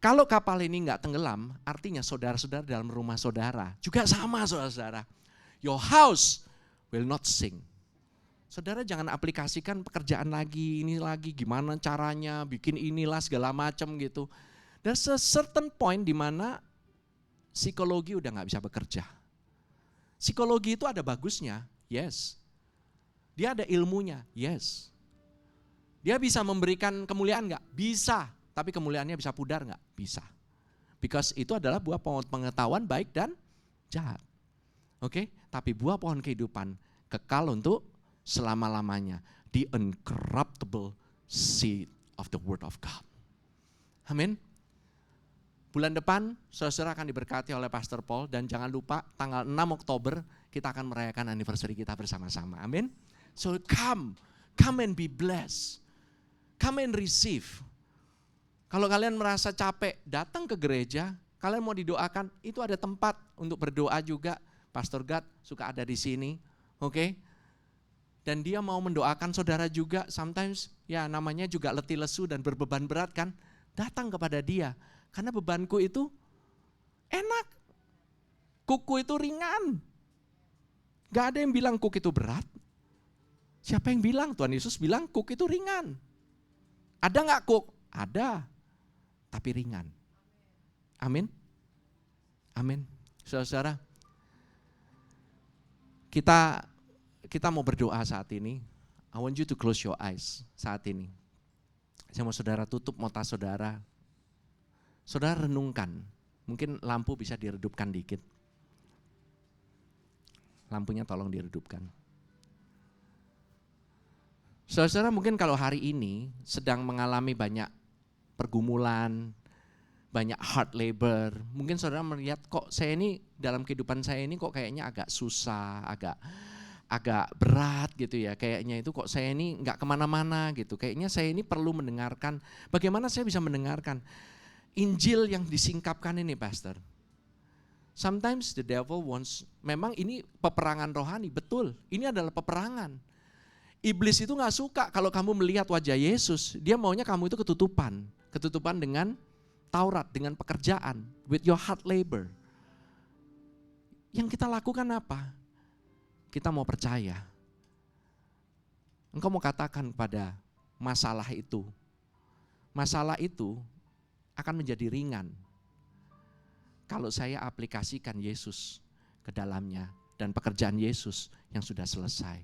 Kalau kapal ini enggak tenggelam, artinya saudara-saudara dalam rumah saudara juga sama saudara-saudara. Your house will not sink. Saudara jangan aplikasikan pekerjaan lagi, ini lagi, gimana caranya, bikin inilah segala macam gitu. There's a certain point di mana psikologi udah enggak bisa bekerja. Psikologi itu ada bagusnya, yes. Dia ada ilmunya, yes. Dia bisa memberikan kemuliaan enggak? Bisa. Tapi kemuliaannya bisa pudar enggak? Bisa. Because itu adalah buah pohon pengetahuan baik dan jahat. Oke, tapi buah pohon kehidupan kekal untuk selama-lamanya. The incorruptible seed of the word of God. Amin. Bulan depan saudara akan diberkati oleh Pastor Paul dan jangan lupa tanggal 6 Oktober kita akan merayakan anniversary kita bersama-sama. Amin. So come and be blessed. Come and receive. Kalau kalian merasa capek, datang ke gereja, kalian mau didoakan, itu ada tempat untuk berdoa juga. Pastor God suka ada di sini, oke? Dan dia mau mendoakan saudara juga, sometimes ya namanya juga letih lesu dan berbeban berat kan, datang kepada dia. Karena bebanku itu enak, kuku itu ringan. Gak ada yang bilang kuk itu berat. Siapa yang bilang? Tuhan Yesus bilang kuk itu ringan. Ada gak kuk? Ada. Tapi ringan. Amin. Amin. Saudara-saudara, kita mau berdoa saat ini. I want you to close your eyes saat ini. Saya mau saudara tutup mata saudara. Saudara renungkan. Mungkin lampu bisa diredupkan dikit. Lampunya tolong diredupkan. Saudara-saudara mungkin kalau hari ini sedang mengalami banyak pergumulan, banyak hard labor. Mungkin saudara melihat kok saya ini dalam kehidupan saya ini kok kayaknya agak susah, agak berat gitu ya. Kayaknya itu kok saya ini enggak kemana-mana gitu. Kayaknya saya ini perlu mendengarkan. Bagaimana saya bisa mendengarkan Injil yang disingkapkan ini, Pastor? Sometimes the devil wants, memang ini peperangan rohani, betul. Ini adalah peperangan. Iblis itu gak suka kalau kamu melihat wajah Yesus. Dia maunya kamu itu ketutupan. Ketutupan dengan Taurat, dengan pekerjaan. With your hard labor. Yang kita lakukan apa? Kita mau percaya. Engkau mau katakan pada masalah itu. Masalah itu akan menjadi ringan. Kalau saya aplikasikan Yesus ke dalamnya dan pekerjaan Yesus yang sudah selesai.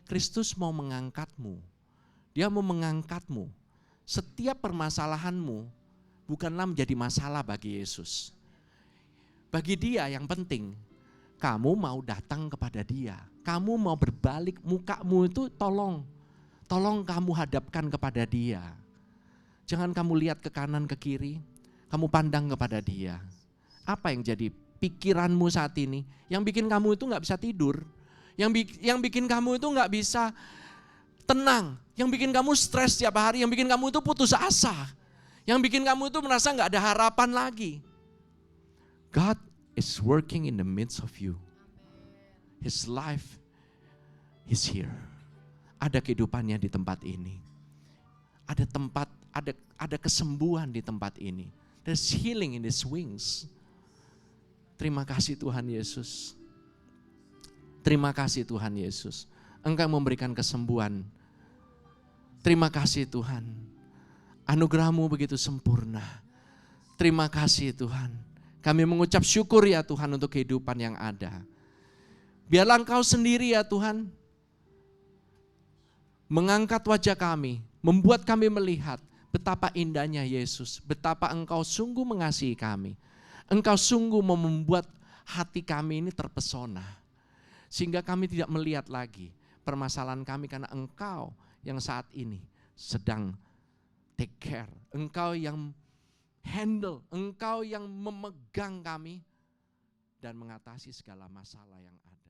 Kristus mau mengangkatmu. Dia mau mengangkatmu. Setiap permasalahanmu bukanlah menjadi masalah bagi Yesus. Bagi dia yang penting, kamu mau datang kepada dia. Kamu mau berbalik mukamu itu tolong kamu hadapkan kepada dia. Jangan kamu lihat ke kanan ke kiri, kamu pandang kepada dia. Apa yang jadi pikiranmu saat ini? Yang bikin kamu itu gak bisa tidur. Yang bikin kamu itu gak bisa tenang. Yang bikin kamu stres setiap hari. Yang bikin kamu itu putus asa. Yang bikin kamu itu merasa gak ada harapan lagi. God is working in the midst of you. His life is here. Ada kehidupannya di tempat ini. Ada tempat, ada kesembuhan di tempat ini. There's healing in His wings. Terima kasih Tuhan Yesus. Terima kasih Tuhan Yesus. Engkau memberikan kesembuhan. Terima kasih Tuhan. Anugerah-Mu begitu sempurna. Terima kasih Tuhan. Kami mengucap syukur ya Tuhan untuk kehidupan yang ada. Biarlah Engkau sendiri ya Tuhan mengangkat wajah kami, membuat kami melihat betapa indahnya Yesus, betapa Engkau sungguh mengasihi kami. Engkau sungguh membuat hati kami ini terpesona. Sehingga kami tidak melihat lagi permasalahan kami karena Engkau yang saat ini sedang take care. Engkau yang handle, Engkau yang memegang kami dan mengatasi segala masalah yang ada.